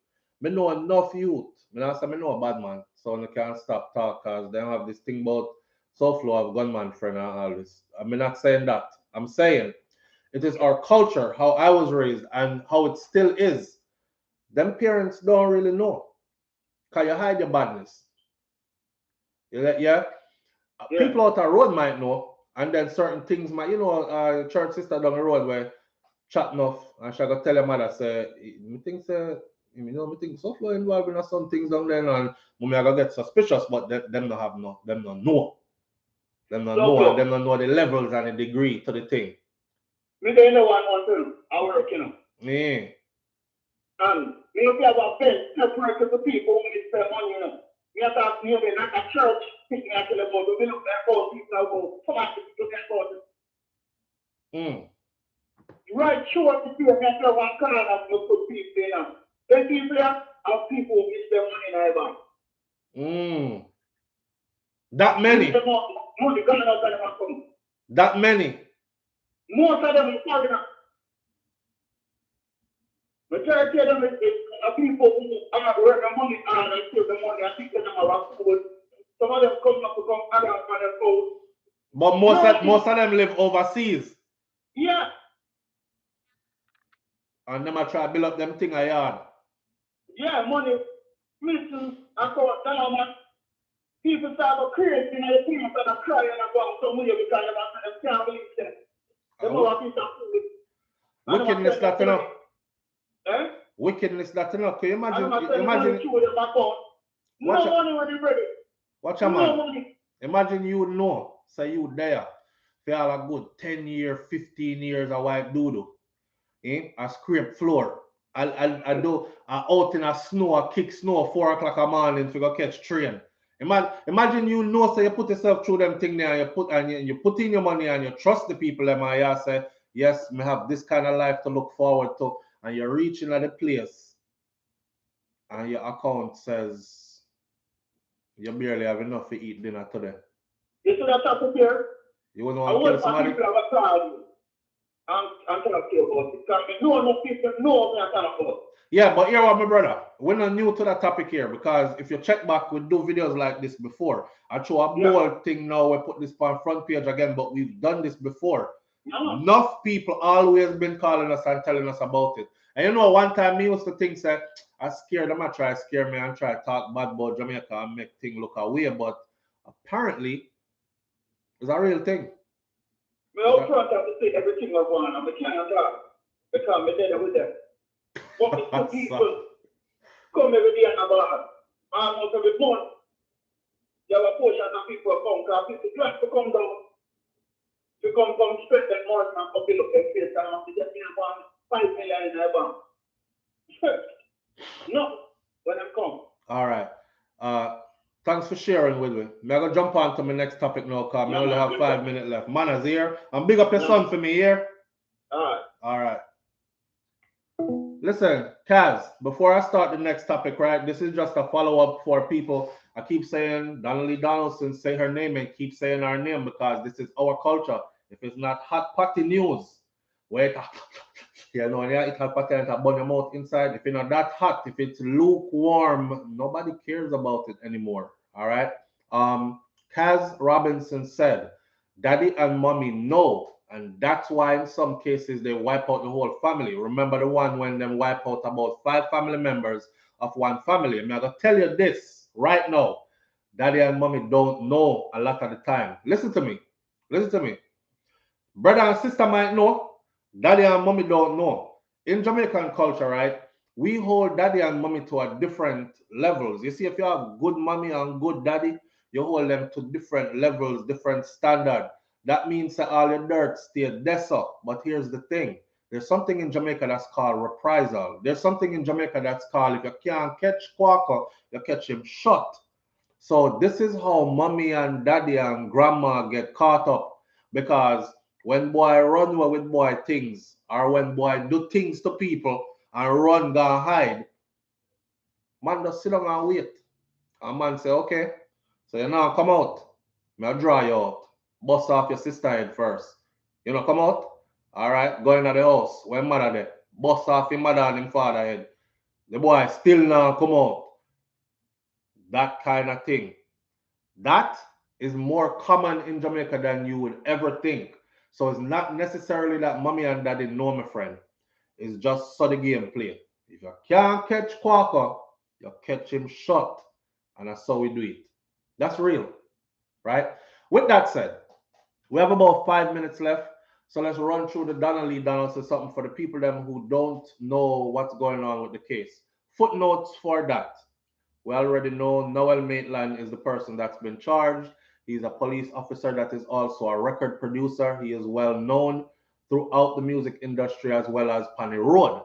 Me know enough youth. Me not say me know a bad man, so I can't stop talk because they have this thing about SouFLo have gunman friend and all this. I'm not saying that. I'm saying it is our culture, how I was raised and how it still is. Them parents don't really know. Because you hide your badness. Yeah? People out the road might know. And then certain things might, you know, church sister down the road where chat enough and she go tell your mother, say, me think SouFLo involved in some things down there and mommy I go get suspicious, but them don't know. Them don't know. Them don't know and them don't know the levels and the degree to the thing. Me don't know one thing. I work, you know. Yeah. And me don't have a pen separate to the people who need spend money, you know. Me have to ask me not a church picking at the level, we look at all people who go, come on, look at all this. Right, sure, to see if you have one corner of put people in. Then people have people who miss their money That many. Money coming out of them account. That many. Most of them is foreigner. Majority of them is people who are working money hard and save the money and think them are food. Some of them come up to come other for their food. But most of them live overseas. Yeah. And them I try to build up them thing a yard. Yeah, money. Listen, I thought that people start to crazy and the people start crying about some money because they can't believe it. They know what people are doing. Wickedness that you know. Eh? Wickedness that you know. Can you imagine? No money when you ready. Watch a man. Money. Imagine you know, say you there for all a good 10 years, 15 years a white doodoo. I scrape floor. I do out in a snow, I kick snow 4 o'clock a morning to go catch train. Imagine you know, so you put yourself through them thing there, you put in your money and you trust the people them and you say, yes, me have this kind of life to look forward to, and you're reaching at the place and your account says you barely have enough to eat dinner today. You see that topic here? You wouldn't want to kill somebody? I'm trying to care about it. Because no people know me I'm talking about. Yeah, but here what my brother, we're not new to that topic here because if you check back, we do videos like this before. I show a bold thing now, we put this on front page again, but we've done this before. Enough people always been calling us and telling us about it. And you know, one time me used to think that I scared them, I try to scare me and try to talk bad about Jamaica and make things look away, but apparently it's a real thing. Well, I'll try to say everything I want. I can't talk because I'm dead with them. But the people come every day and about almost every month. There are a portion of people come because people try to come down to come spend that money and up look at face and I'm just in 5 million in their bank. No, when I come. All right. Thanks for sharing with me. I'm going to jump on to my next topic now because I only have 5 minutes left. Manners here. And big up your son for me here. All right. Listen, Kaz, before I start the next topic, right, this is just a follow-up for people. I keep saying Donnelly Donaldson, say her name and keep saying our name because this is our culture. If it's not hot potty news, wait, you know, it's hot potty and burn your mouth inside. If it's not that hot, if it's lukewarm, nobody cares about it anymore. All right. Kaz Robinson said, Daddy and Mommy know. And that's why in some cases they wipe out the whole family. Remember the one when they wipe out about 5 family members of one family. I'm going to tell you this right now. Daddy and Mommy don't know a lot of the time. Listen to me. Listen to me. Brother and sister might know. Daddy and Mommy don't know. In Jamaican culture, right, we hold daddy and mommy to a different levels. You see, if you have good mommy and good daddy, you hold them to different levels, different standard. That means that all your dirt stay there. But here's the thing. There's something in Jamaica that's called reprisal. There's something in Jamaica that's called, if you can't catch Quacker, you catch him shot. So this is how mommy and daddy and grandma get caught up. Because when boy run with boy things, or when boy do things to people and run, go and hide, man just sit down and wait. And man say, okay, so you now come out. I'll draw you out. Bust off your sister head first. You know, come out. All right, go into the house. When mother there, bust off your mother and him father head. The boy still now come out. That kind of thing. That is more common in Jamaica than you would ever think. So it's not necessarily that mommy and daddy know my friend. It's just so the game play. If you can't catch Quacker, you catch him shot. And that's how we do it. That's real. Right? With that said, we have about 5 minutes left. So let's run through the Donna Lee Donaldson something for the people them who don't know what's going on with the case. Footnotes for that. We already know Noel Maitland is the person that's been charged. He's a police officer that is also a record producer. He is well known throughout the music industry as well as Panny Road.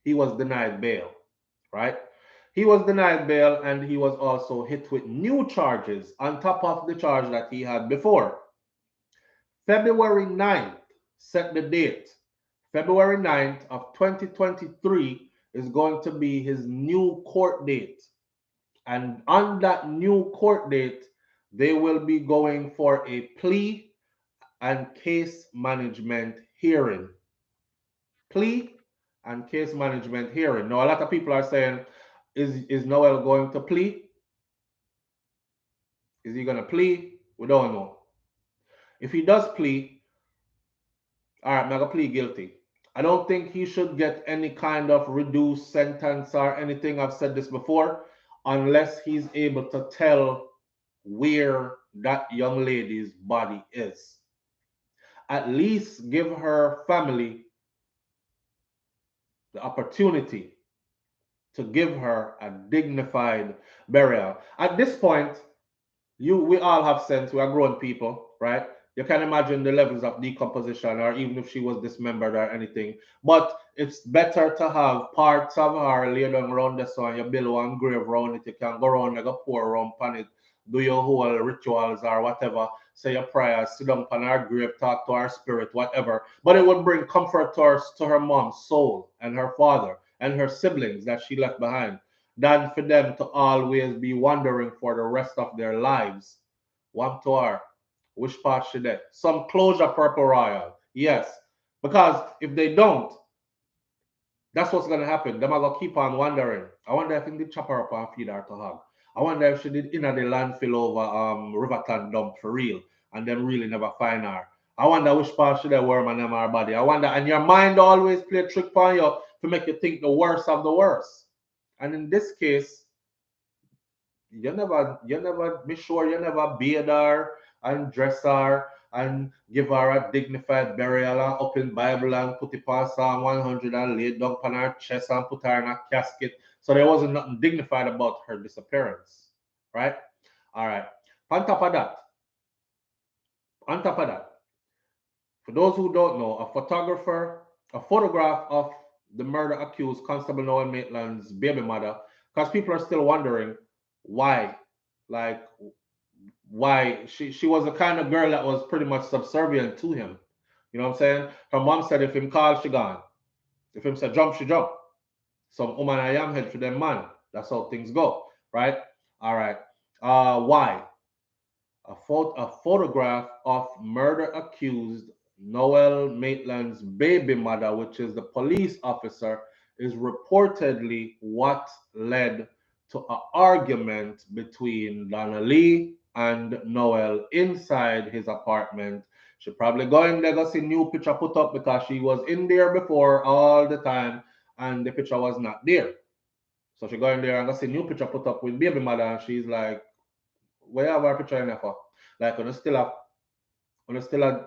He was denied bail, right? He was denied bail and he was also hit with new charges on top of the charge that he had before. February 9th, set the date. February 9th of 2023 is going to be his new court date. And on that new court date, they will be going for a plea and case management hearing. Plea and case management hearing. Now, a lot of people are saying, is Noel going to plea? Is he going to plea? We don't know. If he does plea, all right, I'm going to plead guilty. I don't think he should get any kind of reduced sentence or anything. I've said this before, unless he's able to tell where that young lady's body is. At least give her family the opportunity to give her a dignified burial. At this point, we all have sense. We are grown people, right? You can imagine the levels of decomposition, or even if she was dismembered or anything. But it's better to have parts of her laid down around the sun. You build one grave around it. You can go around like a pour around on it, do your whole rituals or whatever, say your prayers, sit down on her grave, talk to her spirit, whatever. But it would bring comfort to her mom's soul and her father and her siblings that she left behind, than for them to always be wondering for the rest of their lives. One to her, which part should they? Some closure, Purple Royal. Yes. Because if they don't, that's what's going to happen. Them are going to keep on wondering. I wonder if they chop her up and feed her to hug. I wonder if she did in the landfill over Riverton dump for real, and them really never find her. I wonder which part should they worm on them her body. I wonder, and your mind always play a trick on you to make you think the worst of the worst. And in this case, you never be sure you never bathe her and dress her and give her a dignified burial and open Bible and put it on Psalm 100 and lay down on her chest and put her in a casket. So there wasn't nothing dignified about her disappearance. Right? All right. On top of that, for those who don't know, a photograph of the murder accused Constable Noel Maitland's baby mother, because people are still wondering why. Like, why she was the kind of girl that was pretty much subservient to him. You know what I'm saying? Her mom said if him call, she gone. If him said jump, she jump. Some woman I am head for them man. That's how things go, right? All right. Why? A photograph of murder accused Noel Maitland's baby mother, which is the police officer, is reportedly what led to an argument between Donna Lee and Noel inside his apartment. She probably going there to see new picture put up because she was in there before all the time and the picture was not there. So she going there and go see new picture put up with baby mother, and she's like, where have our picture in there for? Like on a still have,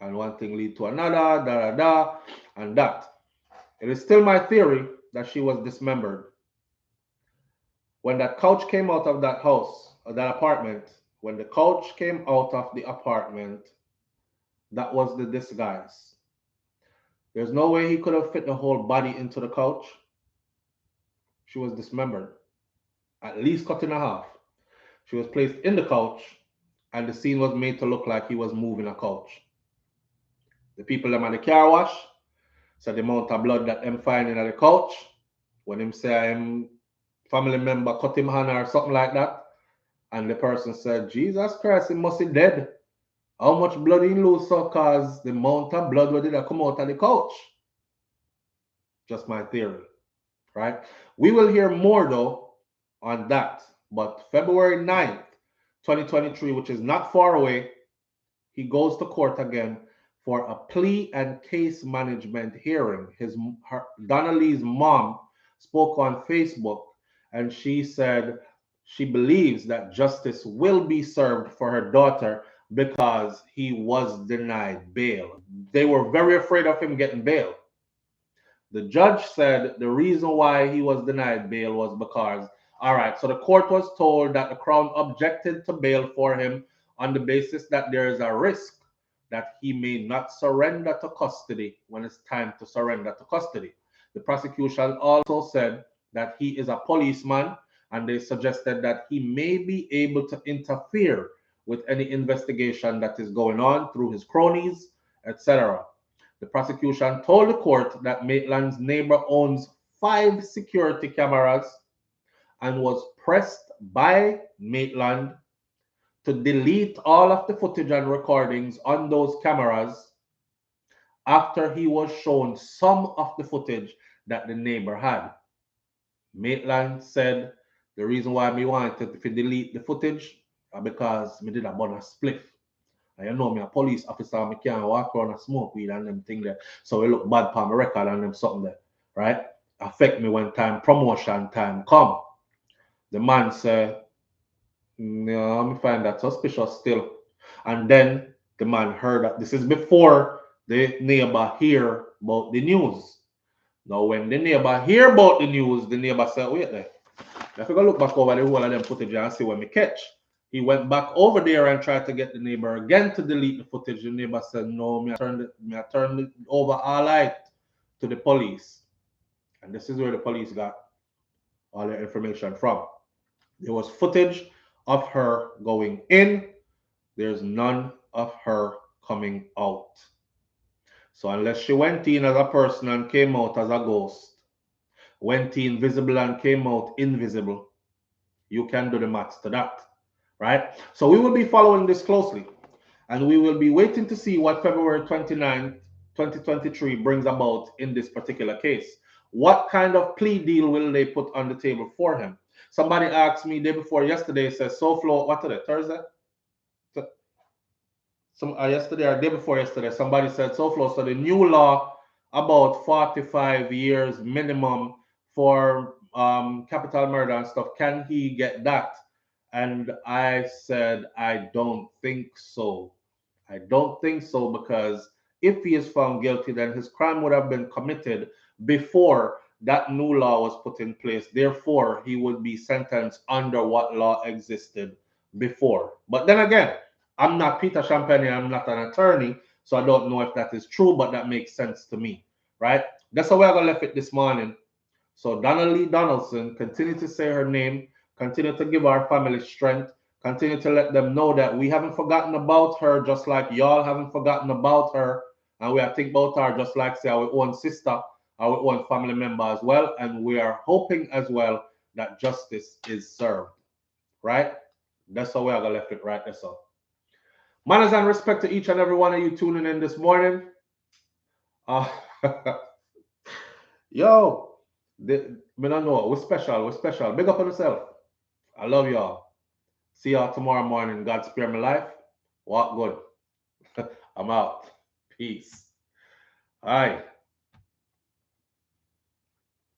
and one thing lead to another, da da da, and that. It is still my theory that she was dismembered. When that couch came out of that house, or that apartment, when the couch came out of the apartment, that was the disguise. There's no way he could have fit the whole body into the couch. She was dismembered, at least cut in half. She was placed in the couch, and the scene was made to look like he was moving a couch. The people them at the car wash said the amount of blood that them finding at the couch, when him say him family member cut him hand or something like that, and the person said, Jesus Christ, he must be dead. How much blood he lose so cause the amount of blood where did that come out of the couch? Just my theory, right? We will hear more though on that. But February 9th, 2023, which is not far away, he goes to court again for a plea and case management hearing. Donna Lee's mom spoke on Facebook, and she said she believes that justice will be served for her daughter because he was denied bail. They were very afraid of him getting bail. The judge said the reason why he was denied bail was because, all right, so the court was told that the Crown objected to bail for him on the basis that there is a risk that he may not surrender to custody when it's time to surrender to custody. The prosecution also said that he is a policeman, and they suggested that he may be able to interfere with any investigation that is going on through his cronies, etc. The prosecution told the court that Maitland's neighbor owns 5 security cameras and was pressed by Maitland to delete all of the footage and recordings on those cameras after he was shown some of the footage that the neighbor had. Maitland said the reason why me wanted to delete the footage because me did a bun a spliff. And you know me a police officer, me can't walk around and smoke weed and them thing there. So it look bad for my record and them something there. Right? Affect me when time promotion time come. The man said, no, me find that suspicious still. And then the man heard that this is before the neighbor hear about the news. Now, when the neighbor hear about the news, the neighbor said, wait there. If I go look back over the whole of them footage and see what me catch. He went back over there and tried to get the neighbor again to delete the footage. The neighbor said, no, me I turned it over all right to the police. And this is where the police got all their information from. There was footage of her going in. There's none of her coming out. So unless she went in as a person and came out as a ghost, went in visible and came out invisible, you can do the maths to that, right? So we will be following this closely, and we will be waiting to see what February 29th, 2023 brings about in this particular case. What kind of plea deal will they put on the table for him? Somebody asked me day before yesterday, says, SouFLo, what today, Thursday? Yesterday or day before yesterday, somebody said, SouFLo, so the new law about 45 years minimum for capital murder and stuff, can he get that? And I said, I don't think so. I don't think so, because if he is found guilty, then his crime would have been committed before that new law was put in place. Therefore, he would be sentenced under what law existed before. But then again, I'm not Peter Champagne, I'm not an attorney, so I don't know if that is true, but that makes sense to me, right? That's how we're going to left it this morning. So Donna Lee Donaldson, continue to say her name, continue to give our family strength, continue to let them know that we haven't forgotten about her, just like y'all haven't forgotten about her, and we are thinking about her just like say our own sister, our own family member as well, and we are hoping as well that justice is served, right? That's how we are going to left it right there, so. Manners and respect to each and every one of you tuning in this morning. Yo, me don't know. We're special. We're special. Big up on yourself. I love y'all. See y'all tomorrow morning. God spare my life. Walk good. I'm out. Peace. All right.